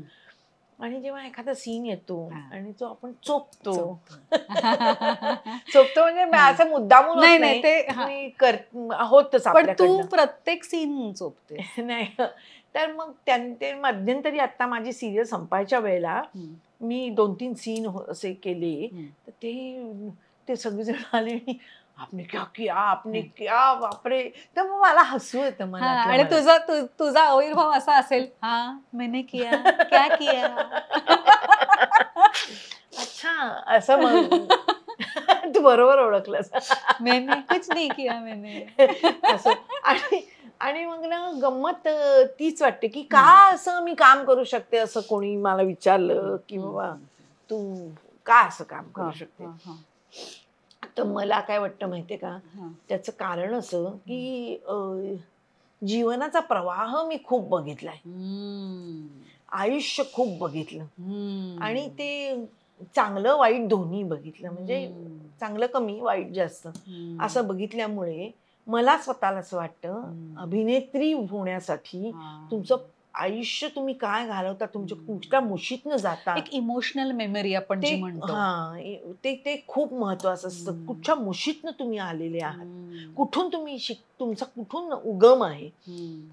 आणि जेव्हा एखादा सीन येतो आणि तो आपण चोपतो म्हणजे असं मुद्दामून होत नाही, ते होतच आपल्याकडनं. तू प्रत्येक सीन चोपते नाही. तर मग ते मध्यंतरी आता माझी सिरियल संपायच्या वेळेला मी 2-3 सीन असे केले, तर ते सगळेजण आले आणि आपने क्या किया, आपने क्या, बापरे. तर मग मला हसू येतं मनात. आणि तुझा अविर्भाव असा असेल, हा मैंने किया, क्या किया. अच्छा, असं मग तू बरोबर ओळखलंस. मैंने कुछ नहीं किया मैंने. असं. आणि मग ना गंमत तीच वाटते की का असं मी काम करू शकते, असं कोणी मला विचारलं की बाबा तू का असं काम करू शकते, तर मला काय वाटतं माहितीये का, त्याचं कारण असं की जीवनाचा प्रवाह मी खूप बघितलाय, आयुष्य खूप बघितलं, आणि ते चांगलं वाईट दोन्ही बघितलं. म्हणजे चांगलं कमी, वाईट जास्त, असं बघितल्यामुळे मला स्वतःला असं वाटतं, अभिनेत्री होण्यासाठी तुमचं आयुष्य तुम्ही काय घालवता, तुमच्या कुठल्या मुशीतनं जाता, एक इमोशनल मेमरी आपण जी म्हणतो, ते खूप महत्वाचं असतं. कुठच्या मुशीतनं तुम्ही आलेले आहात, कुठून तुम्ही तुमचा कुठून उगम आहे,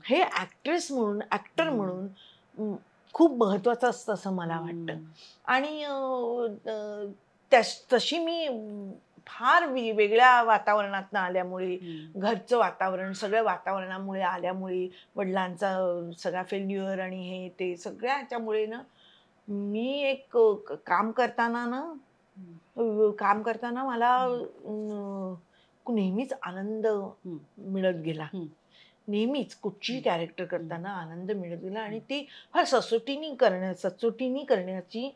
हे ऍक्ट्रेस म्हणून, ऍक्टर म्हणून खूप महत्वाचं असतं असं मला वाटतं. आणि तशी मी फार वेगळ्या वातावरणातनं आल्यामुळे, घरचं वातावरण, सगळ्या वातावरणामुळे आल्यामुळे, वडिलांचा सगळा फेल्युअर आणि हे ते सगळ्या ह्याच्यामुळे ना, मी एक काम करताना मला नेहमीच आनंद मिळत गेला. नेहमीच कुठची कॅरेक्टर करताना आनंद मिळत गेला. आणि ती फार सचोटीने करण्याची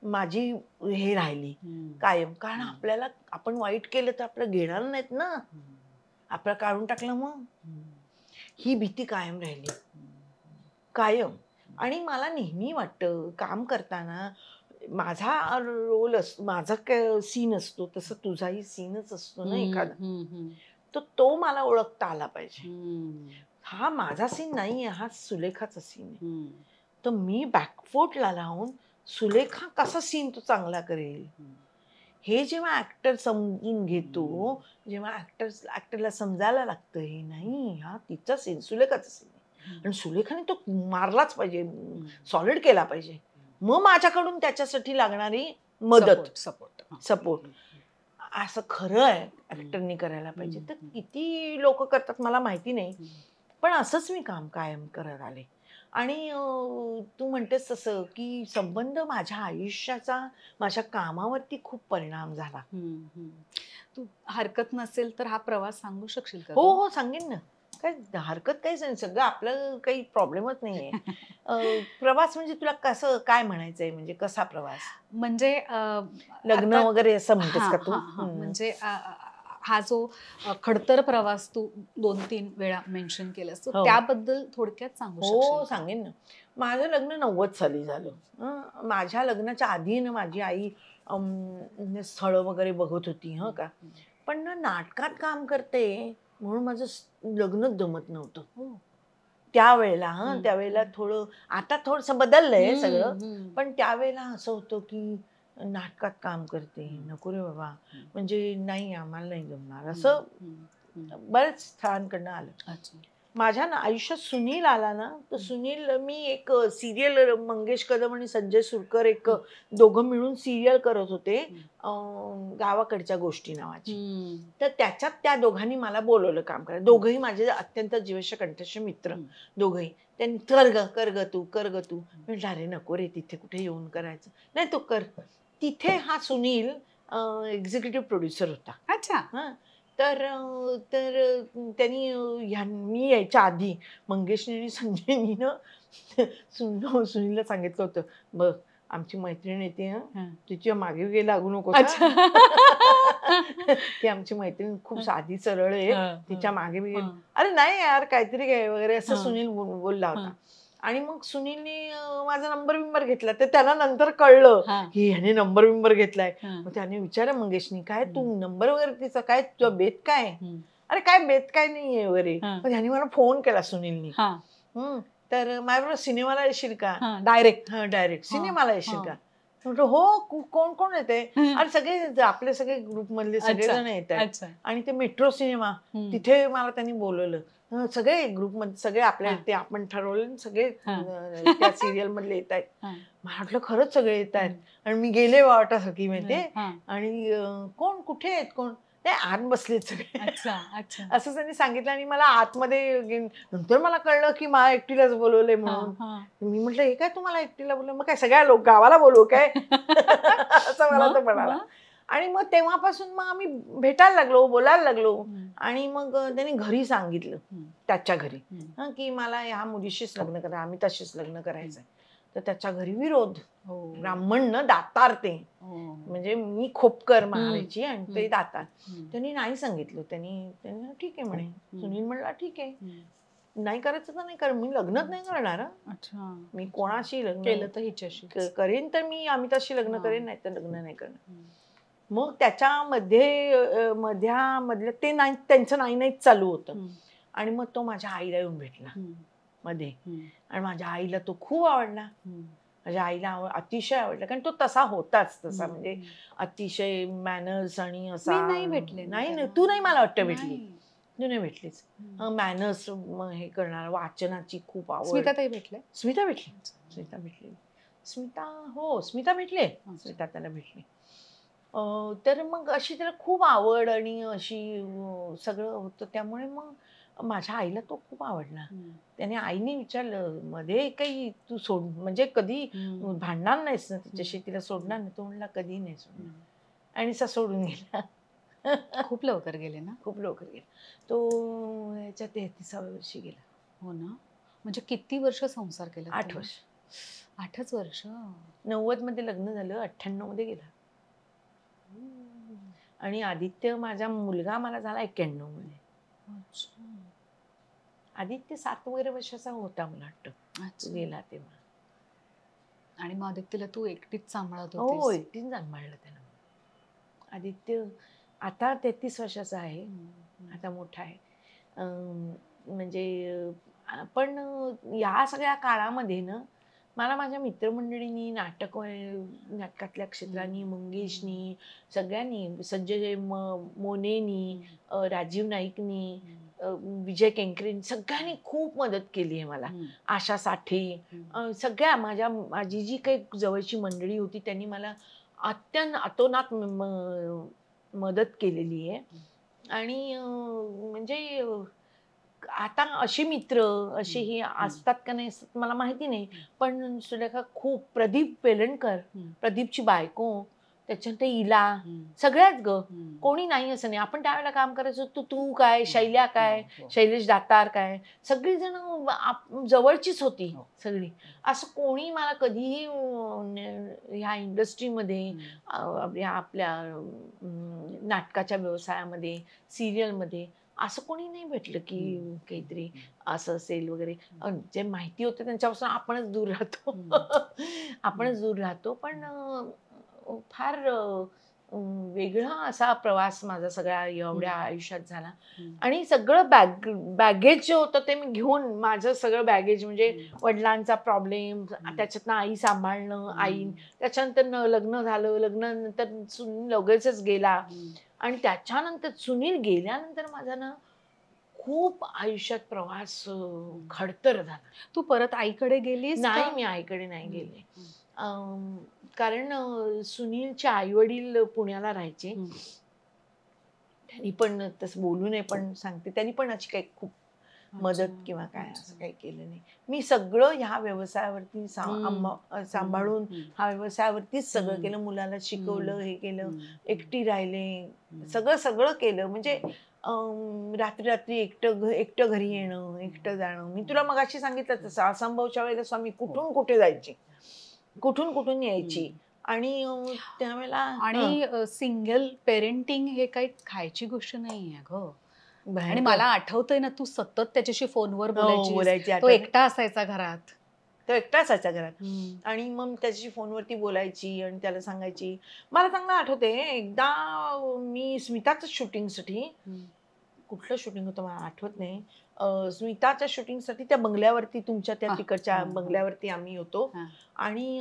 माझी हे राहिली कायम. कारण आपल्याला, आपण वाईट केलं तर आपलं घेणार नाहीत ना, आपल्याला काढून टाकलं मग, ही भीती कायम राहिली, कायम. आणि मला नेहमी वाटतं काम करताना माझा रोल माझा सीन असतो तसं तुझाही सीनच असतो ना एखादा, तो मला ओळखता आला पाहिजे. हा माझा सीन नाहीये, हा सुलेखाचा सीन आहे. तर मी बॅकफूटला लावून सुलेखा कसा सीन तो चांगला करेल हे जेव्हा ऍक्टर समजून घेतो, जेव्हा ऍक्टरला समजायला लागतं, हे नाही, हा तिचा सीन, सुलेखाचा सीन आहे आणि सुलेखाने तो मारलाच पाहिजे, सॉलिड केला पाहिजे, मग माझ्याकडून त्याच्यासाठी लागणारी मदत, सपोर्ट असं खरं आहे ऍक्टरनी करायला पाहिजे. तर किती लोक करतात मला माहिती नाही, पण असंच मी काम कायम करत आले. आणि तू म्हणतेस तसं की संबंध माझ्या आयुष्याचा माझ्या कामावरती खूप परिणाम झाला. तू हरकत नसेल तर हा प्रवास सांगू शकशील का? हो सांगेन ना, काय हरकत काहीच नाही, सगळं आपलं काही प्रॉब्लेमच नाहीये. प्रवास म्हणजे तुला कसं काय म्हणायचंय, म्हणजे कसा प्रवास, म्हणजे लग्न वगैरे असं म्हणतेस का तू? म्हणजे हा जो खडतर प्रवास तू 2-3 वेळा मेन्शन केलास, त्याबद्दल थोडक्यात सांगू शकशील? हो सांगेन ना. माझं लग्न 90 साली झालं. माझ्या लग्नाच्या आधी ना माझी आई स्थळ वगैरे बघत होती का, पण ना नाटकात काम करते म्हणून माझं लग्नच जमत नव्हतं त्यावेळेला. त्यावेळेला थोडं, आता थोडंसं बदललंय सगळं, पण त्यावेळेला असं होतं की नाटकात काम करते, नको रे बाबा, म्हणजे नाही, आम्हाला नाही जमणार, असं बऱ्याच स्थळांकडनं आलं. माझ्या आयुष्यात सुनील आला ना, तर सुनील, मी एक सिरियल, मंगेश कदम आणि संजय सुरकर एक दोघं मिळून सिरियल करत होते, गावाकडच्या गोष्टी नावाची. तर त्याच्यात त्या दोघांनी मला बोलवलं काम करायला. दोघंही माझे अत्यंत जीवष्य कंठस्थ मित्र, दोघंही. त्यांनी कर ग तू. म्हटलं अरे नको रे, तिथे कुठे येऊन करायचं, नाही तू कर. तिथे हा सुनील एक्झिक्युटिव्ह प्रोड्युसर होता. अच्छा. तर त्यांनी मी यायच्या आधी मंगेशने आणि संजयनी ना सुनीलला सांगितलं होतं, बघ आमची मैत्रीण येते, तिच्या मागे गे लागू नको, ती आमची मैत्रीण खूप साधी सरळ आहे, तिच्या मागे मी अरे नाही यार, काहीतरी काय वगैरे असं सुनील बोलला होता. आणि मग सुनीलने माझा नंबर घेतला. तर त्याला नंतर कळलं की ह्याने नंबर घेतलाय. मग त्याने विचारलं मंगेशनी, काय तू नंबर वगैरे तिचा काय, तुझा बेत काय? अरे काय बेत काय नाहीये वगैरे. मग त्याने मला फोन केला सुनीलनी, तर माझ्याबरोबर सिनेमाला येशील का? डायरेक्ट सिनेमाला येशील का? म्हटलं हो, कोण कोण येते? आणि सगळे आपले सगळे ग्रुप मधले सगळेजण येत आहेत. आणि ते मेट्रो सिनेमा, तिथे मला त्यांनी बोलवलं. सगळे ग्रुप मध्ये सगळे आपल्या ते आपण ठरवले सगळे त्या सिरियल मधले येत आहेत. मला वाटलं खरंच सगळे येत आहेत. आणि मी गेले वाटासाठी माहितीये. आणि कोण कुठे आहेत, कोण ते आत बसलेत सगळे, असं त्यांनी सांगितलं. आणि मला आतमध्ये नंतर मला कळलं की मला एकटीलाच बोलवलंय म्हणून. मी म्हटलं हे काय तुम्हाला एकटीला बोलवलं, मग काय सगळ्या गावाला बोलवू काय, असं मला तर म्हणाला. आणि मग तेव्हापासून मग आम्ही भेटायला लागलो, बोलायला लागलो. आणि मग त्यांनी घरी सांगितलं, त्याच्या घरी, की मला ह्या मुलीशीच लग्न करा, आम्ही तशीच लग्न करायचंय. तर त्याच्या घरी विरोध, ब्राह्मण न दातार, ते म्हणजे मी खोपकर महाराची आणि ते दातार. त्यांनी नाही सांगितलं. त्यांनी ठीक आहे म्हणे. सुनील म्हणला ठीक आहे, नाही करायचं तर नाही कर, मी लग्नच नाही करणार. मी कोणाशी लग्न केलं तर हिच्याशी करेन, तर मी अमिताशी लग्न करेन, नाही तर लग्न नाही करणार. मग त्याच्यामध्ये मधल्या ते नाही, त्यांचं नाही चालू होतं. आणि मग तो माझ्या आईला येऊन भेटला. मध्ये. आणि माझ्या आईला तो खूप आवडला. माझ्या आईला अतिशय आवडला, कारण तो तसा होताच, तसा म्हणजे अतिशय मॅनर्स आणि असा. नाही भेटले. नाही, तू नाही मला वाटतं भेटली. तू नाही भेटलीच. मॅनर्स हे करणार, वाचनाची खूप आवड. स्मिताताई भेटले? स्मिता भेटली. स्मिता भेटली. स्मिता, हो स्मिता भेटले. स्मिता त्याला भेटली. तर मग अशी त्याला खूप आवड आणि अशी सगळं होतं. त्यामुळे मग माझ्या आईला तो खूप आवडला. त्याने आईने विचारलं, मध्ये काही तू सोड म्हणजे कधी भांडणार नाहीस ना तिच्याशी, तिला सोडणार नाही? तो म्हणला कधी नाही सोडणार. आणि असा सोडून गेला. खूप लवकर गेले ना? खूप लवकर गेला. तो याच्या 33व्या वर्षी गेला. हो ना. म्हणजे किती वर्ष संसार केला? 8 वर्ष. 8च वर्ष. 90 मध्ये लग्न झालं, 98 मध्ये गेला. आणि आदित्य माझा मुलगा मला झाला 91 मध्ये. आदित्य 7 वगैरे वर्षाचा होता मला वाटतं गेला तेव्हा. आणि मग आदित्यला तू एकटीच सांभाळत होतीस? हो, एकटीच सांभाळलं त्याला. आदित्य आता 33 वर्षाचा आहे, आता मोठा आहे. म्हणजे पण या सगळ्या काळामध्ये ना मला माझ्या मित्रमंडळींनी, नाटकातल्या क्षेत्रांनी, मंगेशनी, सगळ्यांनी, संजय मोनेनी, राजीव नाईकनी, विजय केंकरेंनी, सगळ्यांनी खूप मदत केली आहे मला. आशा साठे, सगळ्या माझी जी काही जवळची मंडळी होती त्यांनी मला अतोनात मदत केलेली आहे. आणि म्हणजे आता असे मित्र असेही असतात का नाही मला माहिती नाही, पण सुलेखा खूप, प्रदीप वेलणकर, प्रदीपची बायको, त्याच्यानंतर इला, सगळ्याच ग, कोणी नाही असं नाही. आपण त्यावेळेला काम करायचो, तू काय, शैल्या काय, शैलेश दातार काय, सगळी जण जवळचीच होती सगळी. असं कोणी मला कधीही ह्या इंडस्ट्रीमध्ये, आपल्या नाटकाच्या व्यवसायामध्ये, सिरियलमध्ये असं कोणी नाही भेटलं की काहीतरी असं असेल वगैरे. जे माहिती होतं त्यांच्यापासून आपणच दूर राहतो. पण फार वेगळा असा प्रवास माझा सगळ्या एवढ्या आयुष्यात झाला. आणि सगळं बॅगेज जे होतं ते मी घेऊन, माझं सगळं बॅगेज म्हणजे वडिलांचा प्रॉब्लेम, त्याच्यातनं आई सांभाळणं, त्याच्यानंतर लग्न झालं, लग्नानंतर सुनील लगेचच गेला. आणि त्याच्यानंतर सुनील गेल्यानंतर माझा ना खूप आयुष्यात प्रवास खडतर झाला. तू परत आईकडे गेलीस? नाही, मी आईकडे नाही गेले. कारण सुनीलचे आई वडील पुण्याला राहायचे. त्यांनी पण तसं बोलू नये पण सांगते, त्यांनी पण अशी काही खूप मदत किंवा काय असं काही केलं नाही. मी सगळं ह्या व्यवसायावरती सांभाळून ह्या व्यवसायावरतीच सगळं केलं. मुलाला शिकवलं, हे केलं, एकटी राहिले, सगळं केलं. म्हणजे रात्री एकटं घरी येणं, एकटं जाणं. मी तुला मगाशी सांगितलं तसं असंभवच्या वेळेला स्वामी कुठून कुठे जायची, कुठून यायची. आणि त्यावेळेला आणि सिंगल पेरेंटिंग हे काही खायची गोष्ट नाहीये ग. आणि मला आठवतंय ना, तू सतत त्याच्याशी फोनवर बोलायची. तो एकटा असायचा घरात. आणि मग त्याच्याशी फोनवरती बोलायची आणि त्याला सांगायची. मला चांगलं आठवते, एकदा मी स्मिताचं शूटिंगसाठी, कुठलं शूटिंग होतं मला आठवत नाही, स्मिताच्या शूटिंगसाठी त्या बंगल्यावरती, तुमच्या त्या तिकडच्या बंगल्यावरती आम्ही होतो. आणि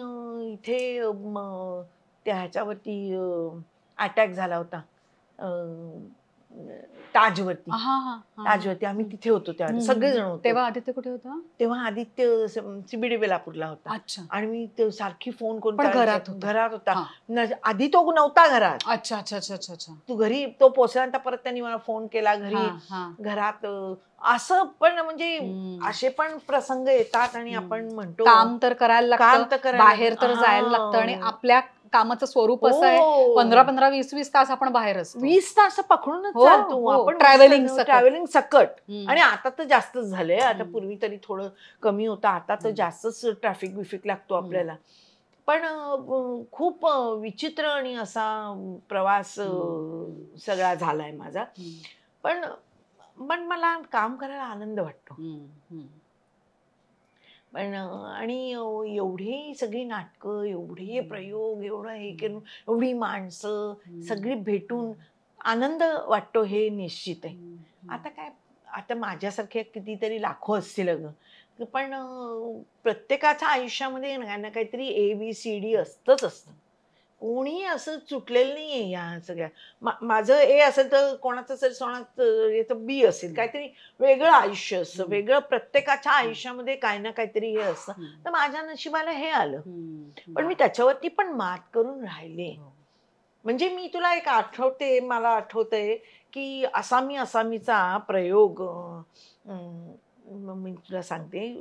इथे त्या ह्याच्यावरती अटॅक झाला होता, ताजवरती. आम्ही तिथे होतो त्यावेळेला, सगळेजण होतो. तेव्हा आदित्य कुठे होता? तेव्हा आदित्य CBD बेलापूरला होता. आणि मी सारखी फोन करून, घरात होता. आधी तो नव्हता घरात. अच्छा. तू घरी, तो पोचल्यानंतर परत त्यांनी मला फोन केला घरी, घरात. असं पण म्हणजे असे पण प्रसंग येतात. आणि आपण म्हणतो काम तर करायला लागतं, बाहेर तर जायला लागतं. आणि आपल्या कामाचं स्वरूप असं आहे, 15-15, 20-20 तास आपण बाहेर असतो. 20 तास पकडूनच चालतो आपण, ट्रॅव्हलिंग सकट. आणि आता तर जास्तच झालंय. आता पूर्वी तरी थोडं कमी होतं, आता तर जास्तच ट्रॅफिक लागतो आपल्याला. पण खूप विचित्र आणि असा प्रवास सगळा झालाय माझा. पण मला काम करायला आनंद वाटतो. पण आणि एवढी सगळी नाटकं, एवढे प्रयोग, एवढं हे करून, एवढी माणसं सगळी भेटून आनंद वाटतो, हे निश्चित आहे. आता काय, आता माझ्यासारखे कितीतरी लाखो असतील अगं, पण प्रत्येकाच्या आयुष्यामध्ये ना काहीतरी ABCD असतंच असतं. कोणी असं सुटलेलं नाहीये या सगळ्या. माझं A असेल तर कोणाचं असेल याचं B असेल. काहीतरी वेगळं आयुष्य असतं. वेगळं प्रत्येकाच्या आयुष्यामध्ये काही ना काहीतरी हे असतं. तर माझ्या नशिबाला हे आलं. पण मी त्याच्यावरती पण मात करून राहिले. म्हणजे मी तुला एक आठवते, मला आठवतंय की असामीचा प्रयोग मी तुला सांगते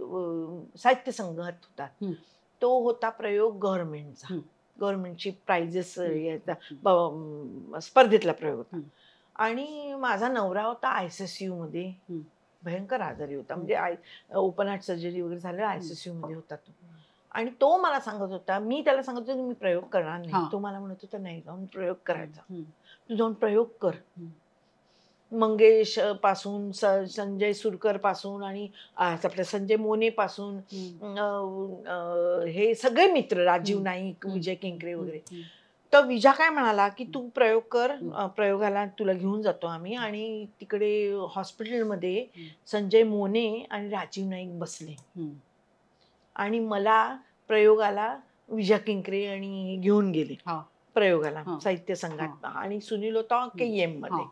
साहित्य संघात होता. तो होता प्रयोग गव्हर्नमेंटचा. गव्हर्नमेंटची प्राइजेस स्पर्धेतला प्रयोग होता. आणि माझा नवरा होता ICSU मध्ये, भयंकर आजारी होता. म्हणजे ओपन हार्ट सर्जरी वगैरे झालं, ICSU मध्ये होता तो. आणि तो मला सांगत होता, मी त्याला सांगत होते की मी प्रयोग करणार नाही. तो मला म्हणत होता नाही, जाऊन प्रयोग करायचा, तू जाऊन प्रयोग कर. मंगेश पासून, संजय सुरकर पासून आणि आपल्या संजय मोने पासून, हे सगळे मित्र, राजीव नाईक, विजय केंकरे वगैरे. तर विजा काय म्हणाला की तू प्रयोग कर, प्रयोगाला तुला घेऊन जातो आम्ही. आणि तिकडे हॉस्पिटलमध्ये संजय मोने आणि राजीव नाईक बसले आणि मला प्रयोगाला विजा केंकरे आणि घेऊन गेले प्रयोगाला साहित्य संघात. आणि सुनील होता KEM मध्ये.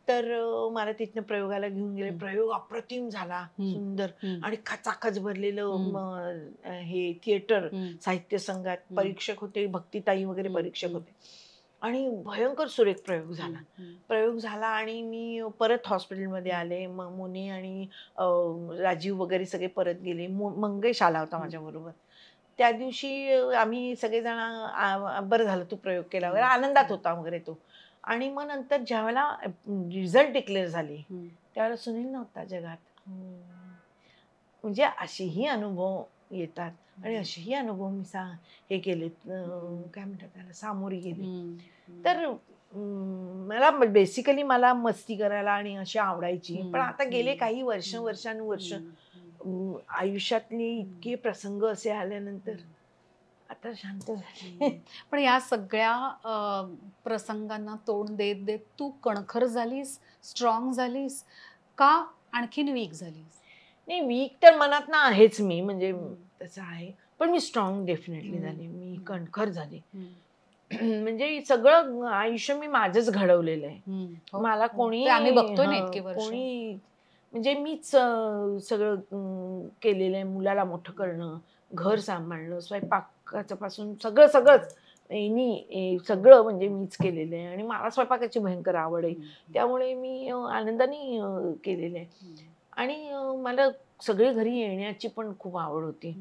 तर मला तिथनं प्रयोगाला घेऊन गेले. प्रयोग अप्रतिम झाला, सुंदर आणि खचाखच भरलेलं हे थिएटर साहित्य संघात. परीक्षक होते, भक्तिताई वगैरे परीक्षक होते. आणि भयंकर सुरेख प्रयोग झाला. आणि मी परत हॉस्पिटलमध्ये आले. मग मोने आणि राजीव वगैरे सगळे परत गेले. मंगेश आला होता माझ्याबरोबर. त्या दिवशी आम्ही सगळेजण बरं झालं तू प्रयोग केला वगैरे, आनंदात होता वगैरे तो. आणि मग नंतर ज्यावेळेला रिझल्ट डिक्लेअर झाले त्यावेळेला सुनील नव्हता जगात. म्हणजे असेही अनुभव येतात आणि असेही अनुभव मी हे केलेत, काय म्हणतात त्याला, सामोरी गेले. तर मला बेसिकली मला मस्ती करायला आणि अशी आवडायची. पण आता गेले काही वर्षानुवर्ष आयुष्यातले इतके प्रसंग असे आल्यानंतर आता शांत झाले. पण या सगळ्या प्रसंगांना तोंड देत देत तू कणखर झालीस, स्ट्रॉंग झालीस का आणखीन वीक झालीस? नाही, वीक तर मनात ना आहेच मी, म्हणजे तसं आहे. पण मी स्ट्रॉंग डेफिनेटली झाले, मी कणखर झाले. म्हणजे सगळं आयुष्य मी माझंच घडवलेलं आहे. मला कोणी आम्ही बघतोय ना इतके वर्ष. कोणी म्हणजे मीच सगळं केलेलं आहे. मुलाला मोठं करणं, घर सांभाळणं, स्वयंपाकाचं पासून सगळंच सगळं म्हणजे मीच केलेलं आहे. आणि मला स्वयंपाकाची भयंकर आवड आहे, त्यामुळे मी आनंदाने केलेलं आहे. आणि मला सगळे घरी येण्याची पण खूप आवड होती.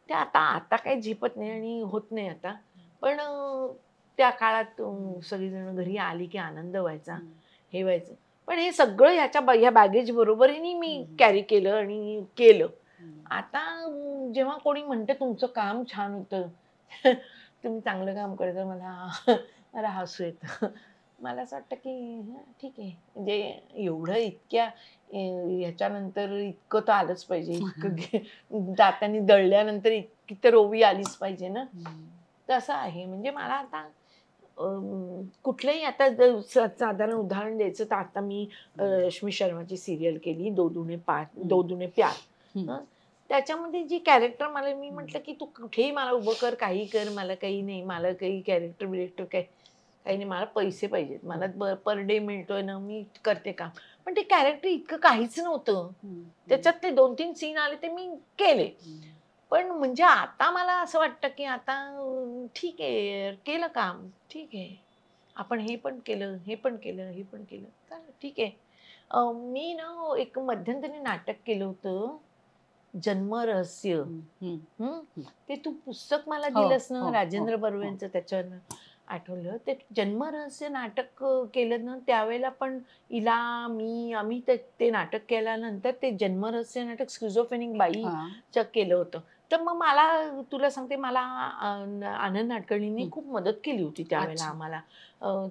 ते आता काही झेपत नाही आणि होत नाही आता. पण त्या काळात सगळीजण घरी आली की आनंद व्हायचा, हे व्हायचं. पण हे सगळं ह्या बॅगेज बरोबरीने मी कॅरी केलं आणि केलं. आता जेव्हा कोणी म्हणतं तुमचं काम छान होतं, तुम्ही चांगलं काम करता, मला हसू येतं. मला असं वाटतं की ठीक आहे, म्हणजे एवढं इतक्या ह्याच्यानंतर इतकं तर आलंच पाहिजे, इतकं दातांनी दळल्यानंतर इतकी तर ओवी आलीच पाहिजे ना. तसं आहे. म्हणजे मला आता कुठलंही आता साधारण उदाहरण द्यायचं तर आता मी रश्मी शर्माची सिरियल केली, दो दुने प्यार. त्याच्यामध्ये जी कॅरेक्टर मी म्हटलं की तू कुठेही मला उभं कर, काही कर, मला काही नाही, मला काही कॅरेक्टर बिरेक्टर काही नाही, मला पैसे पाहिजेत, मला पर डे मिळतोय ना, मी करते काम. पण ते कॅरेक्टर इतकं काहीच नव्हतं. त्याच्यात ते 2-3 सीन आले ते मी केले. पण म्हणजे आता मला असं वाटतं की आता ठीक आहे, केलं काम, ठीक आहे, आपण हे पण केलं, हे पण केलं, हे पण केलं, चालेल, ठीक आहे. मी ना एक मध्यंतरी नाटक केलं होतं, जन्मरहस्य. ते तू पुस्तक मला दिलंस ना, राजेंद्र बर्वेंचं, त्याच्यावर आठवलं. ते जन्मरहस्य नाटक केलं ना, त्यावेळेला पण आम्ही ते नाटक केल्यानंतर ते जन्मरहस्य नाटक स्किझोफ्रेनिक बाईचं केलं होतं. तर मग मला तुला सांगते, मला आनंद नाडकर्णींनी खूप मदत केली होती त्यावेळेला आम्हाला.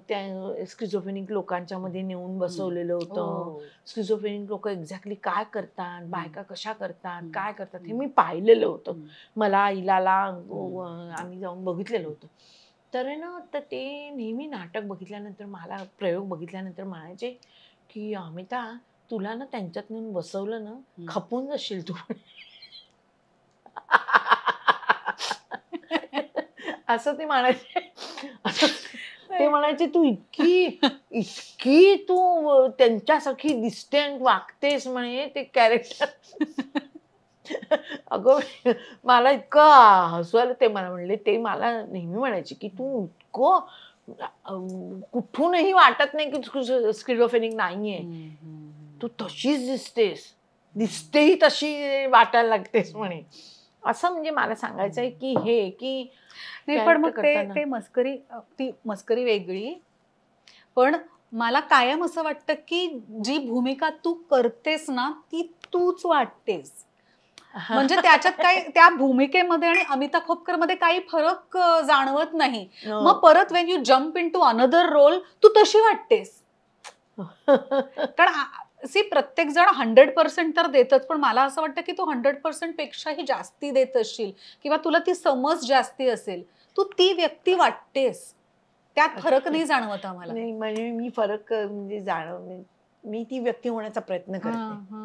त्या स्किझोफ्रेनिक लोकांच्या मध्ये नेऊन बसवलेलं होतं. स्किझोफ्रेनिक लोक एक्झॅक्टली काय करतात, बायका कशा करतात, काय करतात, हे मी पाहिलेलं होतं. मला इलाला आम्ही जाऊन बघितलेलं होतं. तर ना, तर ते नेहमी नाटक बघितल्यानंतर, प्रयोग बघितल्यानंतर म्हणायचे की अमिता, तुला ना त्यांच्यात नेऊन बसवलं ना, खपून जाशील तू. असं ते म्हणायचे. ते म्हणायचे तू इतकी तू त्यांच्यासारखी दिसते आणि वागतेस म्हणे ते कॅरेक्टर. अगं मला इतकं हसवायला ते मला म्हणले, ते मला नेहमी म्हणायचे की तू इतकं कुठूनही वाटत नाही की तू स्किझोफ्रेनिक नाहीये, तू तशीच दिसतेही तशी वाटायला लागतेस म्हणे. असं म्हणजे मला सांगायचं आहे की हे की नाही, पण मग ते मस्करी, ती मस्करी वेगळी. पण मला कायम असं वाटतं की जी भूमिका तू करतेस ना ती तूच वाटतेस. म्हणजे त्याच्यात काही त्या भूमिकेमध्ये आणि अमिता खोपकर मध्ये काही फरक जाणवत नाही. मग परत when you jump into another role तू तशी वाटतेस. कारण प्रत्येक जण 100% तर देतच, पण मला असं वाटतं की तू 100% पेक्षाही जास्ती देत असशील किंवा तुला ती समज जास्ती असेल. तू ती व्यक्ती वाटतेस, त्यात फरक नाही जाणवत आम्हाला. नाही म्हणजे मी फरक म्हणजे मी ती व्यक्ती होण्याचा प्रयत्न करते.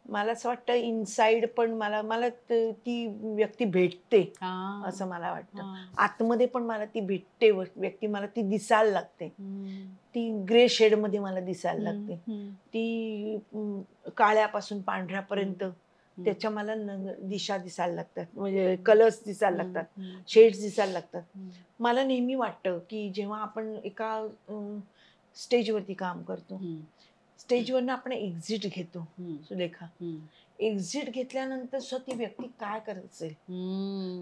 मला असं वाटतं इनसाइड पण मला ती व्यक्ती भेटते असं मला वाटतं. आतमध्ये पण मला ती भेटते व्यक्ती, मला ती दिसायला लागते. ती ग्रे शेड मध्ये मला दिसायला लागते. ती काळ्यापासून पांढऱ्यापर्यंत त्याच्या मला दिशा दिसायला लागतात, म्हणजे कलर्स दिसायला लागतात, शेड्स दिसायला लागतात. मला नेहमी वाटतं की जेव्हा आपण एका स्टेजवरती काम करतो, स्टेजवरनं आपण एक्झिट घेतो सुलेखा, एक्झिट घेतल्यानंतर ती व्यक्ती काय करत असेल,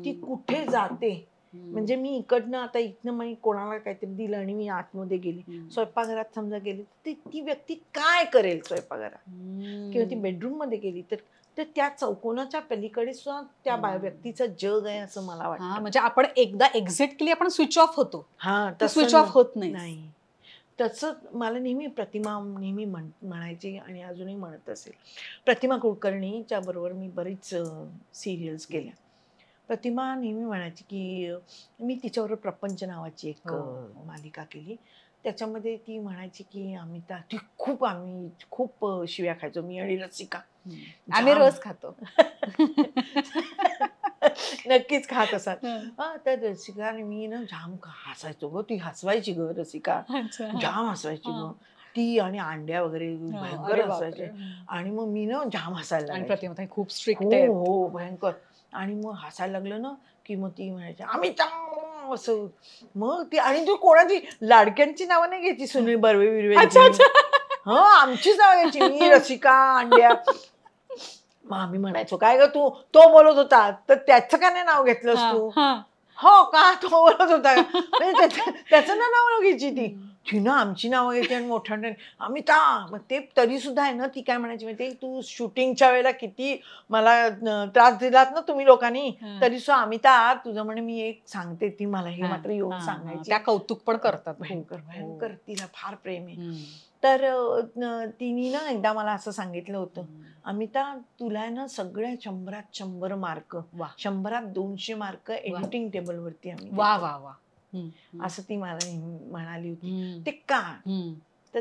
ती कुठे जाते. म्हणजे मी इकडनं आता इथनं मी कोणाला काहीतरी दिलं आणि मी आतमध्ये गेली, स्वयंपाकघरात समजा गेली, तर ती व्यक्ती काय करेल स्वयंपाकघरात, किंवा ती बेडरूम मध्ये गेली तर त्या चौकोनाच्या पलीकडे सुद्धा त्या व्यक्तीचं जग आहे असं मला वाटतं. म्हणजे आपण एकदा एक्झिट केली आपण स्विच ऑफ होतो. स्विच ऑफ होत नाही. तसंच मला नेहमी प्रतिमा नेहमी म्हणायची आणि अजूनही म्हणत असेल. प्रतिमा कुलकर्णीच्या बरोबर मी बरीच सिरियल्स केल्या. प्रतिमा नेहमी म्हणायची की मी तिच्याबरोबर प्रपंच नावाची एक मालिका केली. त्याच्यामध्ये ती म्हणायची की आम्ही खूप शिव्या खायचो, मी आणि रसिका. आम्ही रोज खातो. नक्कीच खात असाल. तर रसिका आणि मी ना जाम हसायचो ग. ती हसवायची ग रसिका, जाम हसवायची ग ती, आणि अंड्या वगैरे भयंकर हसायचे. आणि मग मी ना जाम हसायला लागले. प्रतिमा खूप स्ट्रिक्ट आहे. हो भयंकर. आणि मग हसायला लागलं ना की मग ती म्हणायची आम्ही असं. मग ती, आणि तू कोणाची लाडक्यांची नावं नाही घ्यायची, सुनील बर्वे बिर्वे, आमचीच नाव घ्यायची, मी रसिका अंड्या. मग आम्ही म्हणायचो काय ग तू, तो बोलत होता तर त्याचं का नाही नाव घेतलंस तू. हो का, तो बोलत होता म्हणजे त्याचं ना नाव घ्यायची ती ना आमची नावं घ्यायची आणि मोठ्या आम्ही मग ते तरी सुद्धा आहे ना, ती काय म्हणायची माहिती, तू शूटिंगच्या वेळेला किती मला त्रास दिलात ना तुम्ही लोकांनी, तरी सुद्धा अमिता तुझं म्हणे मी एक सांगते, ती मला हे मात्र येऊन सांगायची. त्या कौतुक पण करतात. भयंकर तिला फार प्रेम आहे. तर तिने ना एकदा मला असं सांगितलं होतं, अमिता तुला ना सगळ्या 100त 100 मार्क, 100त 200 मार्क एडिटिंग टेबल वरती आम्ही. वा वा वा. असं ती मला म्हणाली होती. ते का, तर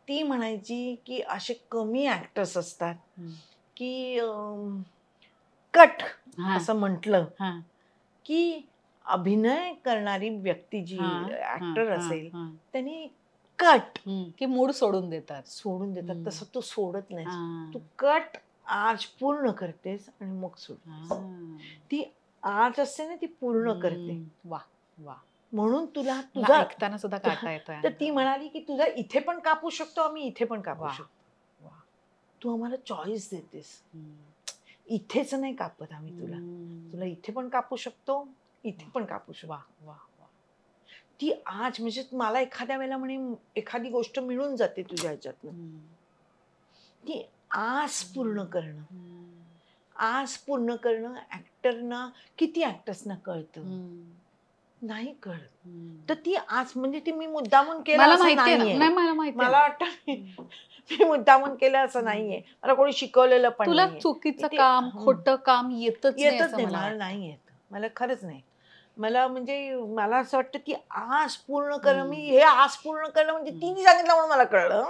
ती म्हणायची की असे कमी ऍक्टर्स असतात की कट असं म्हटलं की अभिनय करणारी व्यक्ती जी ऍक्टर असेल त्यांनी कट की मूड सोडून देतात. तसं तू सोडत नाही, तू कट आर्च पूर्ण करतेस आणि मग सोडतेस. ती आर्च असते ना ती पूर्ण करते. वा वा. म्हणून तुला तुझा ऐकताना सुद्धा काटा येतोय. तर ती म्हणाली की तुझा इथे पण कापू शकतो आम्ही, इथे पण कापू शकतो, तू आम्हाला चॉईस देतेस, इथेच नाही कापत आम्ही तुला इथे पण कापू शकतो, इथे पण कापू शकतो. वा. ती आज म्हणजे मला एखाद्या वेळेला म्हणे एखादी गोष्ट मिळून जाते तुझ्या ह्याच्यातनं, ती आस पूर्ण करणं ऍक्टरना, किती ऍक्टर्सना कळतं, नाही कळत. तर ती आज म्हणजे ती मी मुद्दामून केलं असं नाहीये, मला वाटतं मी मुद्दामून केलं असं नाहीये, मला कोणी शिकवलेलं पण तुला चुकीचं काम खोटं काम येतच नाही, मला नाही येत, मला खरंच नाही. मला म्हणजे मला असं वाटतं की आस पूर्ण करणं, मी हे आस पूर्ण करणं म्हणजे तिने सांगितलं म्हणून मला कळलं.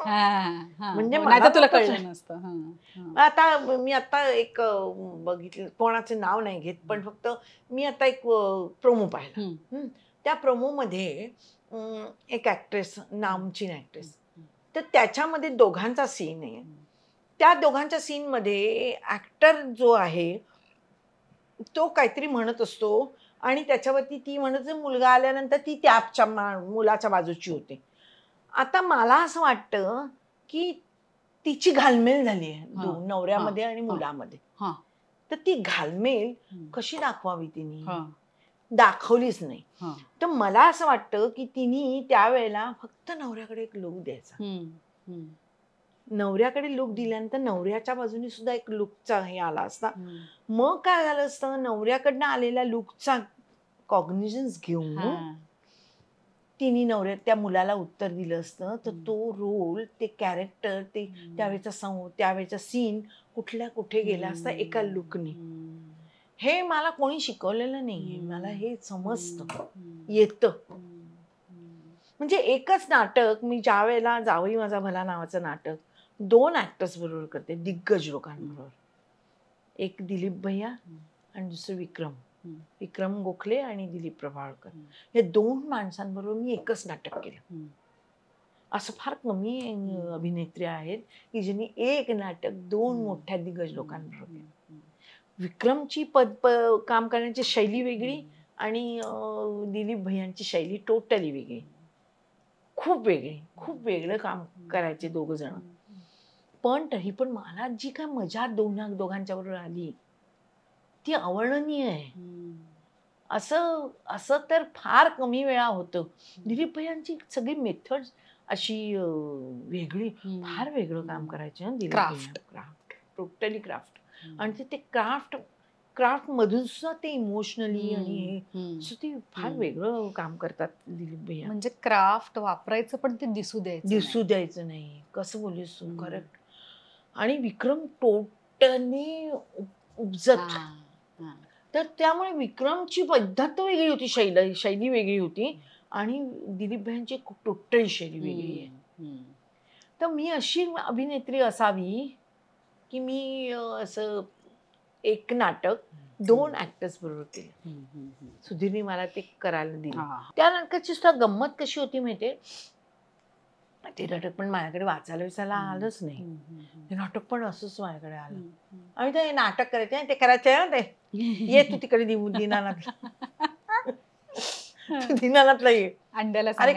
म्हणजे मला तुला कळलं नसतं. आता मी आता एक बघितलं, कोणाचे नाव नाही घेत, पण फक्त मी आता एक प्रोमो पाहिला. त्या प्रोमो मध्ये एक ऍक्ट्रेस, नामचीन ऍक्ट्रेस, तर त्याच्यामध्ये दोघांचा सीन आहे. त्या दोघांच्या सीन मध्ये ऍक्टर जो आहे तो काहीतरी म्हणत असतो आणि त्याच्यावरती ती म्हणत, मुलगा आल्यानंतर ती त्या मुलाच्या बाजूची होते. आता मला असं वाटतं की तिची घालमेल झाली आहे नवऱ्यामध्ये आणि मुलामध्ये. तर ती घालमेल कशी दाखवावी तिने, दाखवलीच नाही. तर मला असं वाटतं की तिने त्यावेळेला फक्त नवऱ्याकडे एक लुक द्यायचा. नवऱ्याकडे लुक दिल्यानंतर नवऱ्याच्या बाजूने सुद्धा एक लुकचा हे आला असता. मग काय झालं असतं, नवऱ्याकडनं आलेल्या लुकचा कॉग्निझन्स घेऊन तिने त्या मुलाला उत्तर दिलं असतं, तर तो रोल, ते कॅरेक्टर, ते त्यावेळेचा सीन कुठल्या कुठे गेला असता एका लुकने. हे मला कोणी शिकवलेलं नाहीये, मला हे समजतं, येतं. म्हणजे एकच नाटक मी ज्या वेळेला जावई माझा भला नावाचं नाटक 2 ऍक्टर्स बरोबर करते, दिग्गज लोकांबरोबर. एक दिलीप भैया आणि दुसरं विक्रम गोखले आणि दिलीप प्रभावळकर. या 2 माणसांबरोबर मी एकच नाटक केलं. असं फार कमी अभिनेत्री आहेत की ज्यांनी एक नाटक 2 मोठ्या दिग्गज लोकांबरोबर केलं. विक्रमची काम करण्याची शैली वेगळी आणि दिलीप भैयांची शैली टोटली वेगळी, खूप वेगळी, खूप वेगळं काम करायचे दोघ जण. पण तरी पण मला जी काय मजा दोघांच्या बरोबर आली ती अवर्णनीय आहे. असं तर फार कमी वेळा होतं. दिलीप भैयांची सगळी मेथड अशी वेगळी, फार वेगळं काम करायचे ना दिलीप भैया. Totally craft. आणि ते क्राफ्ट मधून सुद्धा ते इमोशनली आणि ते फार वेगळं काम करतात दिलीप भैया. म्हणजे क्राफ्ट वापरायचं पण ते दिसू द्यायचं नाही. कसं बोललीस तू, करेक्ट. आणि विक्रम टोटली उपजत. तर त्यामुळे विक्रमची पद्धत वेगळी होती, शैली वेगळी होती आणि दिलीप भाईंची टोटली शैली वेगळी आहे. तर मी अशी अभिनेत्री असावी की मी असं एक नाटक 2 ऍक्टर्स बरोबर केलं. सुधीरने मला ते करायला दिलं. त्या नाटकाची सुद्धा गंमत कशी होती माहितीये, ते नाटक पण माझ्याकडे वाचायला आलंच नाही. ते नाटक पण असंच माझ्याकडे आलं. आणि ते नाटक करायचे, ते करायचंय ना, ते ये तू तिकडे दीनानाथला. दीनानाथला ये. अंड्याला अरे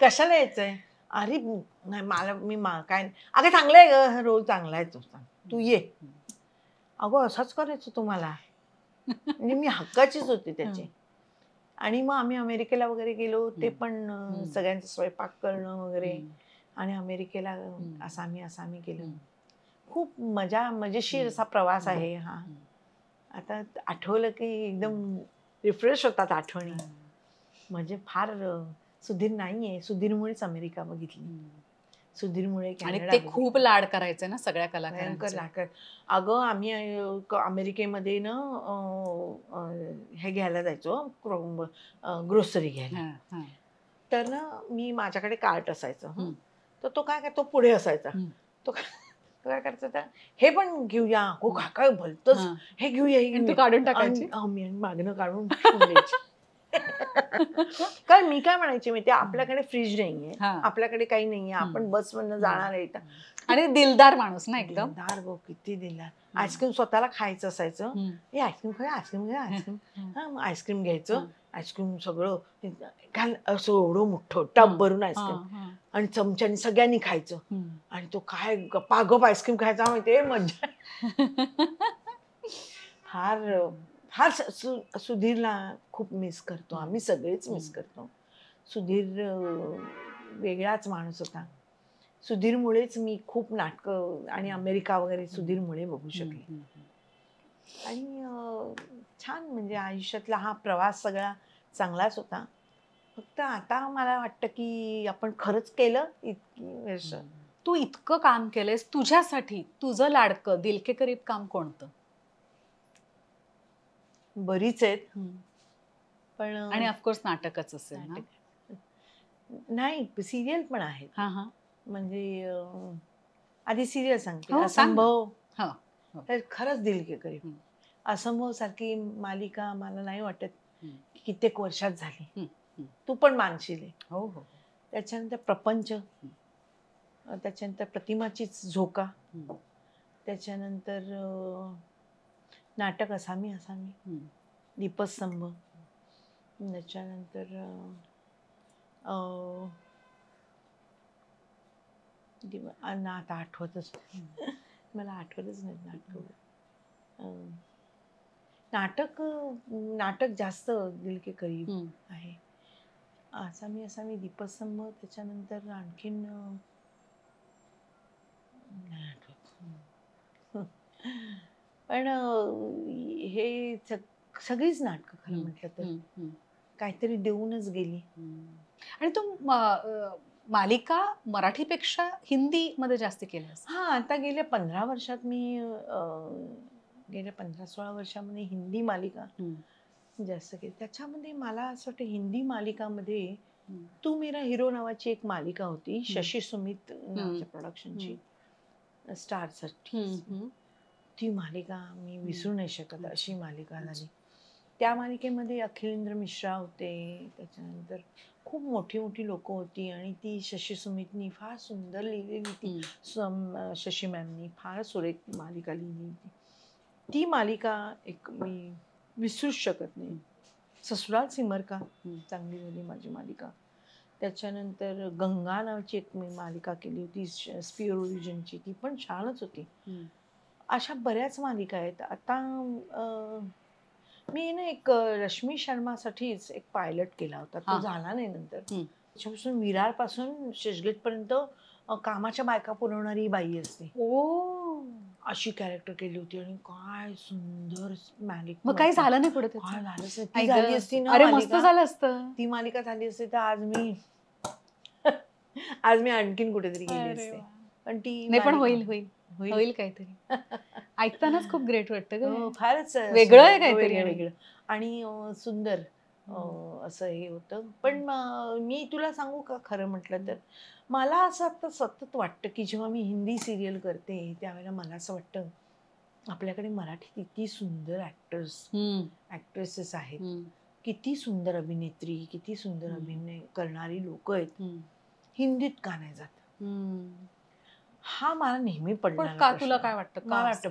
कशाला यायचंय? अरे नाही, मला काय, अगं चांगलंय ग, रोल चांगला आहे तू ये. अगं असंच करायचं तुम्हाला. म्हणजे मी हक्काचीच होती त्याची. आणि मग आम्ही अमेरिकेला वगैरे गेलो, ते पण सगळ्यांचा स्वयंपाक करणं वगैरे, आणि अमेरिकेला असं आम्ही गेलो. खूप मजेशीर असा प्रवास आहे हा. आता आठवलं की एकदम रिफ्रेश होतात आठवणी. म्हणजे फार सुधीर नाहीये, सुधीरमुळेच अमेरिका बघितली, सुधीरमुळे. आणि ते खूप लाड करायचे ना सगळ्या कलाकारांचे. लाड. अगं आम्ही अमेरिकेमध्ये ना हे घ्यायला जायचो, ग्रोसरी घ्यायला. तर ना मी माझ्याकडे कार्ट असायचं, तर तो काय तो पुढे असायचा. तो काय करायचा, हे पण घेऊया, हो काय भलतंच, हे घेऊया, काढून टाकायची, मागणं काढून द्यायची. कारण मी काय म्हणायचे माहिती, आपल्याकडे फ्रीज नाहीये, आपल्याकडे काही नाहीये, आपण बस मधनं जाणार आहे. आणि दिलदार माणूस ना, एकदम दिलदार गो, किती दिलदार. आईस्क्रीम स्वतःला खायचं असायचं. हे आईस्क्रीम खाऊया, आईस्क्रीम घ्यायचं, आईस्क्रीम सगळं असं एवढं मोठं टब भरून आईस्क्रीम, आणि चमच्याने सगळ्यांनी खायचं. आणि तो काय गपागप आईस्क्रीम खायचा माहितीये, मज्जा. फार सुधीरला खूप मिस करतो आम्ही, सगळेच मिस करतो. सुधीर वेगळाच माणूस होता. सुधीरमुळेच मी खूप नाटकं आणि अमेरिका वगैरे सुधीरमुळे बघू शकले. आणि छान, म्हणजे आयुष्यातला हा प्रवास सगळा चांगलाच होता. फक्त आता मला वाटतं की आपण खरंच केलं इतकी वर्ष. तू इतकं काम केलंयस, तुझ्यासाठी तुझं लाडकं दिल के करीब काम कोणतं? बरीच आहेत, पण आणि ऑफकोर्स नाटकच असेल ना? नाही, सिरियल पण आहेत. म्हणजे आधी सिरियल सांगते. हो, सांग ना. असंभव तर खरंच दिल के करीब. असंभव सारखी मालिका मला नाही वाटत की कित्येक वर्षात झाली. तू पण मानशील. हो हो. त्याच्यानंतर प्रपंच, त्याच्यानंतर प्रतिमाचीच झोका, त्याच्यानंतर नाटक असामी असामी, दीपस्तंभ, त्याच्यानंतर आता आठवतच मला आठवतच नाही नाटक जास्त दिल के करीब आहे. असामी असामी, दीपस्तंभ, त्याच्यानंतर आणखीन नाही आठवत. पण हे सगळीच नाटकं खरं म्हटलं तर काहीतरी देऊनच गेली. आणि तू मालिका मराठीपेक्षा हिंदी मध्ये जास्त केल्यास? हा, आता गेल्या 15 वर्षात मी गेल्या 15-16 वर्षामध्ये हिंदी मालिका जास्त केली. त्याच्यामध्ये मला असं वाटतं हिंदी मालिकामध्ये तू मेरा हिरो नावाची एक मालिका होती, शशी सुमित नावाच्या प्रोडक्शनची, स्टारसाठी. ती मालिका मी विसरू नाही शकत, अशी मालिका झाली. त्या मालिकेमध्ये अखिलेंद्र मिश्रा होते, त्याच्यानंतर खूप मोठी मोठी लोक होती आणि ती शशी सुमितनी फार सुंदर लिहिलेली ती, शशी मॅमनी फार सुरेख मालिका लिहिली होती. ती मालिका एक मी विसरूच शकत नाही. ससुराल सिमर का चांगली झाली माझी मालिका. त्याच्यानंतर गंगा नावाची एक मी मालिका केली होती स्पिअर ओरिजिनची, ती पण छानच होती. अशा बऱ्याच मालिका आहेत. आता मी ना एक रश्मी शर्मासाठीच एक पायलट केला होता, तो झाला नाही नंतर. त्याच्यापासून विरार पासून चर्चगेट पर्यंत कामाच्या बायका पुरवणारी बाई असते, अशी कॅरेक्टर केली होती. आणि काय सुंदर मालिका. मग काही झालं नाही पुढे? काय झालंच नाही. ती झाली असती ना, अरे मस्त झालं असतं. ती मालिका झाली असती तर आज मी आणखीन कुठेतरी गेली असते. पण ती नाही, पण होईल काहीतरी. ऐकतानाच खूप ग्रेट वाटतं. फारच वेगळं आहे काहीतरी, वेगळं आणि सुंदर असं हे होतं. पण मी तुला सांगू का, खरं म्हटलं तर मला असं आता सतत वाटतं की जेव्हा मी हिंदी सिरियल करते त्यावेळेला मला असं वाटतं आपल्याकडे मराठीत किती सुंदर ऍक्ट्रेसेस आहेत, किती सुंदर अभिनेत्री, किती सुंदर अभिनय करणारी लोक आहेत, हिंदीत का नाही जात? हा मला नेहमी पडला. का तुला काय वाटतं? मला वाटतं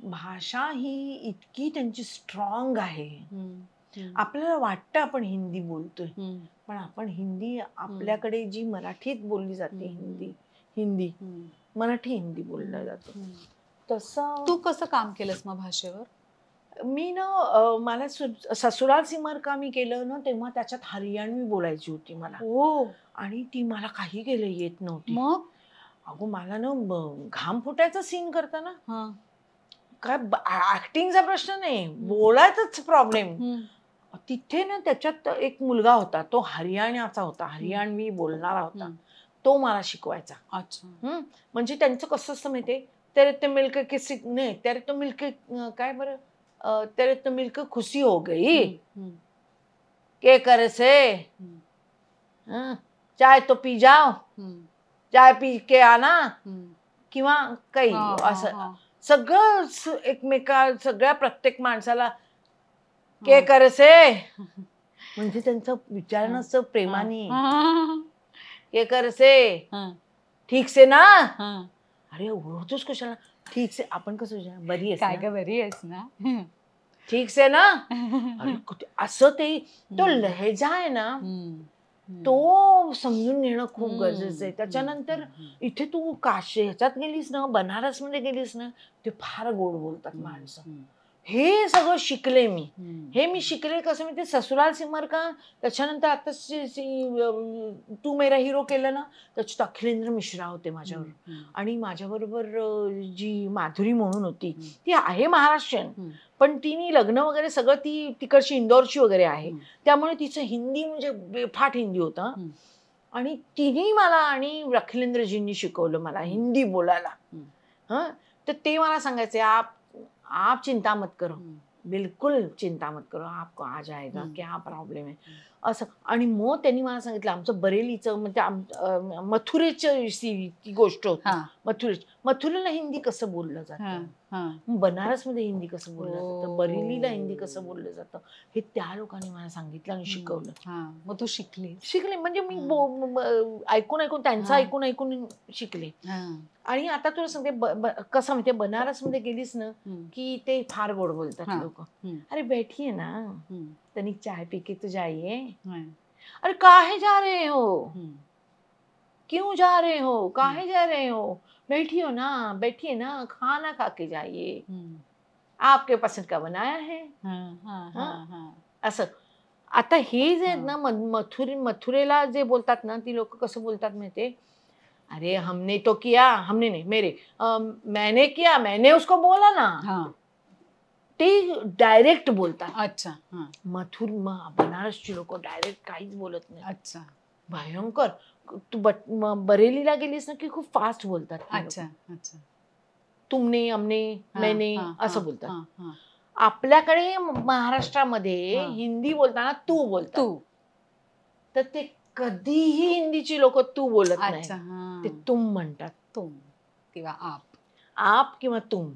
भाषा ही इतकी त्यांची स्ट्रॉंग आहे. आपल्याला वाटतं आपण हिंदी बोलतोय, पण आपण हिंदी, आपल्याकडे जी मराठीत बोलली जाते हिंदी मराठी हिंदी बोललं जातं. तसं तू कसं काम केलंस मग भाषेवर? मी ना, मला ससुराल सिमर का मी केलं ना, तेव्हा त्याच्यात हरियाणवी बोलायची होती मला. आणि ती मला काही केलं येत नव्हती. मग अगो मला ना घाम फुटायचा सीन करताना, काय ऍक्टिंगचा प्रश्न नाही, बोलायचाच प्रॉब्लेम. तिथे ना त्याच्यात एक मुलगा होता, तो हरियाणाचा होता, हरियाणवी बोलणारा होता, तो मला शिकवायचा. अच्छा. म्हणजे त्यांचं कसं असतं माहितीये, तेरे तो मिलकर किसी नाही, तेरे तो मिलकर काय बरं, तेरे तो मिलकर खुशी हो गई, के करे से, चाय तो पी जाओ, चाय पी के आना, किंवा काही असं सगळं सगळ्या प्रत्येक माणसाला के करे से, म्हणजे त्यांचं विचारणं असं प्रेमाने, के करे से, ठीक से ना. अरे ओळखतोस कशाला ठीक से? आपण कसं बरी आहेस काय, बरी आहेस ना, ठीक से ना. अरे असं ते तो लहेजा आहे ना, तो समजून घेणं खूप गरजेचं आहे. त्याच्यानंतर इथे तू काशी ह्याच्यात गेलीस ना, बनारस मध्ये गेलीस ना, ते फार गोड बोलतात माणसं. हे सगळं शिकले मी. हे मी शिकले कसं मी, ते ससुराल सिमर का, त्याच्यानंतर आता तू मेरा हिरो केलं ना, त्याच्यात अखिलेंद्र मिश्रा होते माझ्यावर. आणि माझ्याबरोबर जी माधुरी म्हणून होती, ती आहे महाराष्ट्रीयन, पण तिने लग्न वगैरे सगळं, ती तिकडची इंदोरची वगैरे आहे, त्यामुळे तिचं हिंदी म्हणजे बेफाट हिंदी होतं. आणि तिने मला आणि अखिलेंद्रजींनी शिकवलं मला हिंदी बोलायला. तर ते मला सांगायचे, आप चिंता मत करो, बिलकुल चिंता मत करो, आपको आ जाएगा, क्या प्रॉब्लेम आहे असं. आणि मग त्यांनी मला सांगितलं आमचं बरेलीचं म्हणजे मथुरेची ती गोष्ट होती. मथुरेला हिंदी कसं बोललं जातं, बनारसमध्ये हिंदी कसं बोललं जातं, बरेलीला हिंदी कसं बोललं जातं, हे त्या लोकांनी मला सांगितलं आणि शिकवलं. मग तू शिकले म्हणजे मी ऐकून त्यांचं ऐकून शिकले. आणि आता तुला सांगते कसं माहितीये, बनारसमध्ये गेलीस ना की ते फार गोड बोलतात लोक. अरे बैठिए ना, तनिक चाय पी के तो जाइए. अरे काहे जा रहे हो, क्यों जा रहे हो, काहे जा रहे हो, बैठिए ना, खाना खा के जाइए, आपके पसंद का बनाया है. असं. आता हे जे आहेत ना मथुरेला जे बोलतात ना ती लोक कसं बोलतात माहितीये, अरे हमने तो किया, हमने नहीं मैंने किया, मैंने उसको बोला ना. ते डायरेक्ट बोलतात. अच्छा. बनारसची लोक डायरेक्ट काहीच बोलत नाही. अच्छा. भयंकर. तू बरेलीला गेलीस ना की खूप फास्ट बोलतात. अच्छा अच्छा. तुमने, हमने, मैंने असं बोलतात. आपल्याकडे महाराष्ट्रामध्ये हिंदी बोलताना तू बोलतात, तर ते कधीही हिंदीची लोक तू बोलत नाही, ते तुम म्हणतात. तुम किंवा आप किंवा तुम.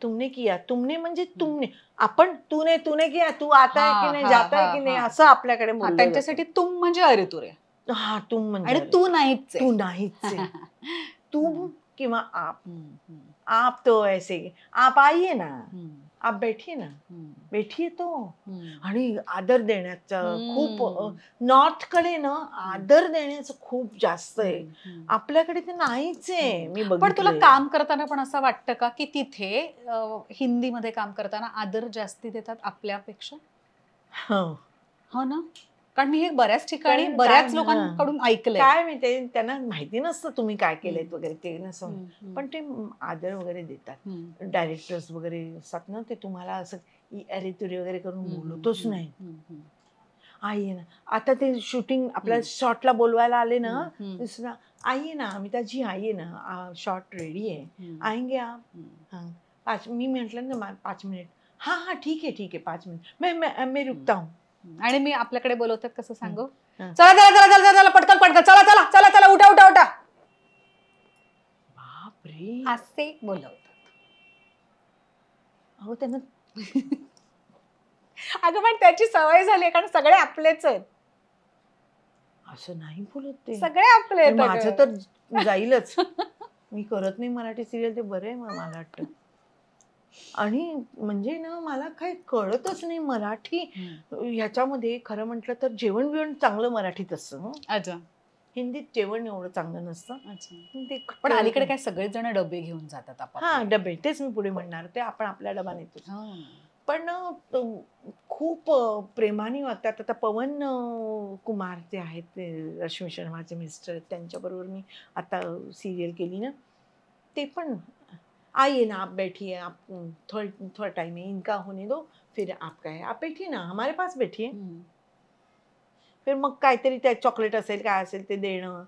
तुमने किया, तुमने म्हणजे तुमने. आपण तूने किया, तू आता है की नाही, जाता है की नाही, असं आपल्याकडे बोललं. त्यांच्यासाठी तुम म्हणजे अरे तुरे. तुम म्हणजे आणि तू नाहीच. तुम किंवा आप तो ऐसे, आप आइए ना, आप बैठिए तो. आणि आदर देण्याचं खूप नॉर्थकडे ना आदर देण्याचं खूप जास्त आहे, आपल्याकडे ते नाहीच आहे. मी पण तुला काम करताना पण असं वाटतं का की तिथे हिंदीमध्ये काम करताना आदर जास्ती देतात आपल्यापेक्षा? हो ना, कारण मी हे बऱ्याच ठिकाणी बऱ्याच लोकांकडून ऐकलंय. काय माहिती, त्यांना माहिती नसतं तुम्ही काय केलंय वगैरे, ते नसतं, पण ते आदर वगैरे देतात. डायरेक्टर्स वगैरे असतात ना, ते तुम्हाला असं अरे तुरे वगैरे करून बोलतच नाही. आइए ना, आता ते शूटिंग आपल्या शॉटला बोलवायला आले ना, आइए ना अमिताजी, आइए ना, शॉट रेडी आहे, आएंगे आप. मी म्हटलं ना 5 मिनिट. हा ठीक आहे 5 मिनिट, मी रुकता हूँ. आणि मी आपल्याकडे बोलवतात कसं सांगू, चला पटकन उठा. बापरे, असे बोलवतात. अहो त्यांना अगं पण त्याची सवय झाली, कारण सगळे आपलेच आहेत. असं नाही बोलत ते, सगळे आपले. माझं तर जाईलच. मी करत नाही मराठी सिरियल, ते बरं आहे मला वाटतं. आणि म्हणजे ना मला काही कळतच नाही मराठी ह्याच्यामध्ये. खरं म्हटलं तर जेवण बिवण चांगलं मराठीत असतं. अच्छा. हिंदीत जेवण एवढं चांगलं नसतं. पण अलीकडे काय सगळेच जण डबे घेऊन जातात. डबे, तेच मी पुढे म्हणणार, ते आपण आपला डबा नेतो. पण खूप प्रेमाने वागतात. आता पवन कुमार जे आहेत, रश्मी शर्माचे मिस्टर, त्यांच्याबरोबर मी आता सिरियल केली ना, ते पण आइए ना, आप बैठिए, आप थोड़ा टाइम है, इनका होने दो, फिर आपका है, आप बैठिए ना, हमारे पास बैठिए. फिर मग काहीतरी त्या चॉकलेट असेल काय असेल ते देणं.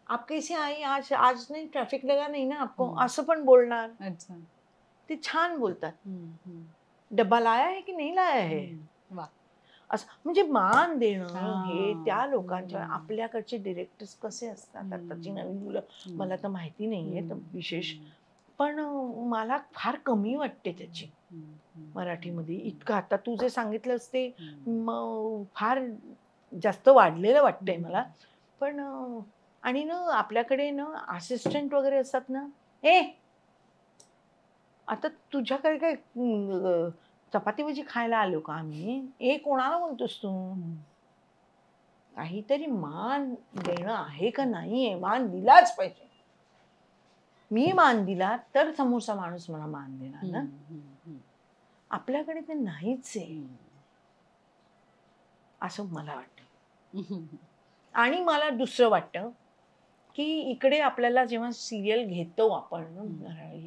आप कैसे आई, आज नाही ट्रॅफिक लगा नाही ना आपको, असं पण बोलणार. अच्छा. ते छान बोलतात. डब्बा लाया है की नाही लाया है, असं म्हणजे मान देणं हे त्या लोकांच्या. आपल्याकडचे डिरेक्टर्स कसे असतात, आताची नवीन मुलं, मला तर माहिती नाहीये विशेष, पण मला फार कमी वाटते त्याची मराठीमध्ये. इतकं आता तू जे सांगितलंस ते फार जास्त वाढलेलं वाटतंय मला. पण आणि ना आपल्याकडे ना असिस्टंट वगैरे असतात ना, आता तुझ्याकडे काय चपाती भाजी खायला आलो का आम्ही, कोणाला म्हणतोस तू? काहीतरी मान देणं आहे का नाहीये, मान दिलाच पाहिजे. मी मान दिला तर समोरचा माणूस मला मान देणार ना. आपल्याकडे ते नाहीच आहे असं मला वाटतं. आणि मला दुसरं वाटतं की इकडे आपल्याला जेव्हा सिरियल घेतो आपण,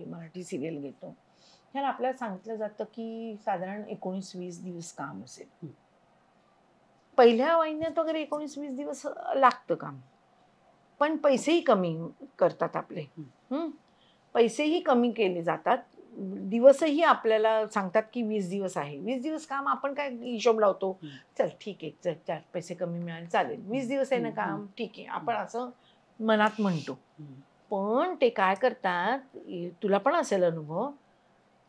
मराठी सिरियल घेतो, त्याला आपल्याला सांगितलं जातं की साधारण 19-20 दिवस काम असेल. पहिल्या महिन्यात वगैरे 19-20 दिवस लागतं काम, पण पैसेही कमी करतात आपले. पैसेही कमी केले जातात. दिवसही आपल्याला सांगतात की 20 दिवस आहे. 20 दिवस काम आपण काय हिशोब लावतो, चल ठीक आहे, चल 4 पैसे कमी मिळाले चालेल, 20 दिवस आहे ना काम, ठीक आहे, आपण असं मनात म्हणतो. पण ते काय करतात, तुला पण असेल अनुभव,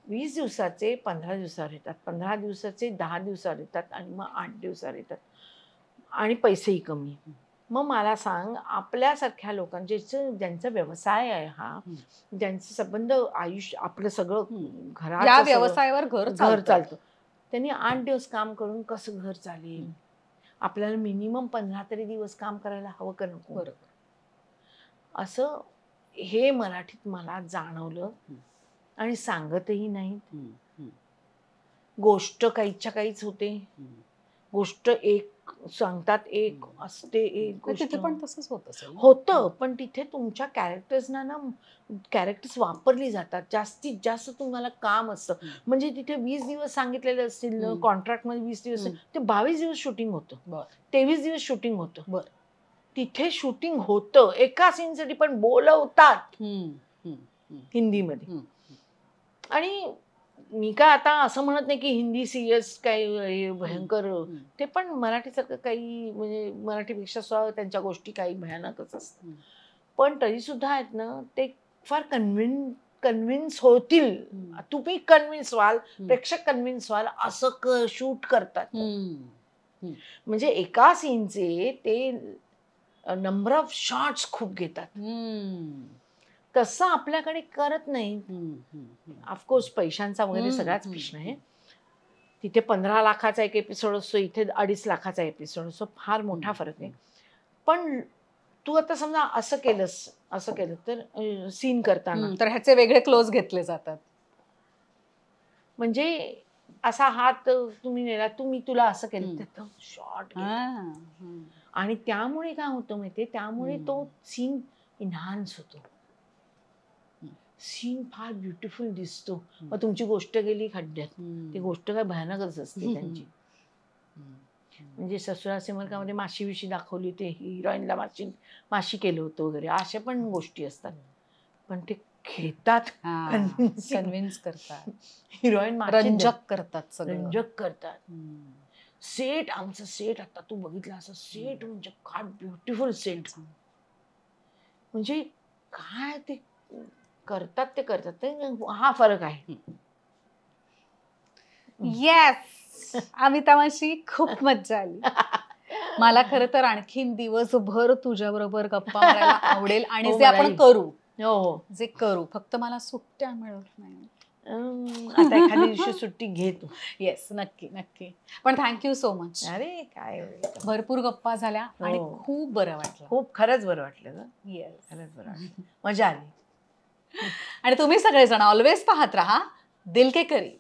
20 दिवसाचे 15 दिवसावर येतात, 15 दिवसाचे 10 दिवसावर येतात आणि मग 8 दिवसावर येतात आणि पैसेही कमी. मग मला सांग, आपल्यासारख्या लोकांचे ज्यांचा व्यवसाय आहे हा, ज्यांचं संबंध आयुष्य आपलं सगळं घरात व्यवसायावर घर चालतं, त्यांनी 8 दिवस काम करून कसं घर चालेल? आपल्याला मिनिमम 15 तरी दिवस काम करायला हवं का नको? बरोबर. असं हे मराठीत मला जाणवलं आणि सांगतही नाहीत. गोष्ट काहीच्या काहीच होते, गोष्ट एक सांगतात, एक असते, एक गोष्ट पण तसंच होत असेल. होतं. पण तिथे तुमच्या कॅरेक्टर्सना ना कॅरेक्टर्स वापरली जातात, जास्तीत जास्त तुम्हाला काम असतं. म्हणजे तिथे 20 दिवस सांगितलेले असतील, कॉन्ट्रॅक्ट मध्ये 20 दिवस, ते 22 दिवस शूटिंग होतं, 23 दिवस शूटिंग होतं. तिथे शूटिंग होतं, एका सीनसाठी पण बोलवतात हिंदीमध्ये. आणि मी काय आता असं म्हणत नाही की हिंदी सिरियल्स काही भयंकर, ते पण मराठीसारखं काही, म्हणजे मराठीपेक्षा सुद्धा त्यांच्या गोष्टी काही भयानकच असतात. पण तरी सुद्धा आहेत ना, ते फार कन्व्हिन्स होतील, तुम्ही कन्व्हिन्स व्हाल, प्रेक्षक कन्व्हिन्स व्हाल असं शूट करतात. म्हणजे एका सीनचे ते नंबर ऑफ शॉट्स खूप घेतात. तसं आपल्याकडे करत नाही. ऑफकोर्स पैशांचा वगैरे सगळाच प्रश्न आहे. तिथे 15 लाखाचा एक एपिसोड असतो, इथे 2.5 लाखाचा एपिसोड असतो, फार मोठा फरक आहे. पण तू आता समजा असं केलं तर सीन करताना तर ह्याचे वेगळे क्लोज घेतले जातात. म्हणजे असा हात तुम्ही नेला, मी तुला असं केलं, त्यात शॉर्ट आणि त्यामुळे काय होतं माहितीये, त्यामुळे तो सीन इन्हान्स होतो, सीन फार ब्युटिफुल दिसतो. मग तुमची गोष्ट गेली खड्ड्यात, ती गोष्ट काय भयानकच असते त्यांची. म्हणजे ससुरा सिमर मध्ये माशी विशी दाखवली, ते हिरोईनला माशी केलं होतं वगैरे, अशा पण गोष्टी असतात. पण ते घेतात, कन्व्हिन्स करतात, हिरोईन रंजक करतात, रंजक करतात. सेट, आमचं सेट आता तू बघितलं असं, सेट म्हणजे काय ब्युटिफुल सेट. म्हणजे काय ते करतात, हा फरक आहे. येस, अमितावाशी खूप मज्जा आली. मला खरं तर आणखीन दिवसभर तुझ्या बरोबर गप्पा मारायला आवडेल आणि जे आपण करू, जे करू, फक्त मला सुट्ट्या मिळत नाही. आता एखाद्या दिवशी सुट्टी घेतो. येस, नक्की नक्की. पण थँक्यू सो मच. अरे काय, भरपूर गप्पा झाल्या आणि खूप बरं वाटलं. खूप, खरंच बरं वाटलं. येस, खरंच बरं वाटलं, मजा आली. आणि तुम्ही सगळेजण ऑलवेज पाहत राहा दिल के करीब.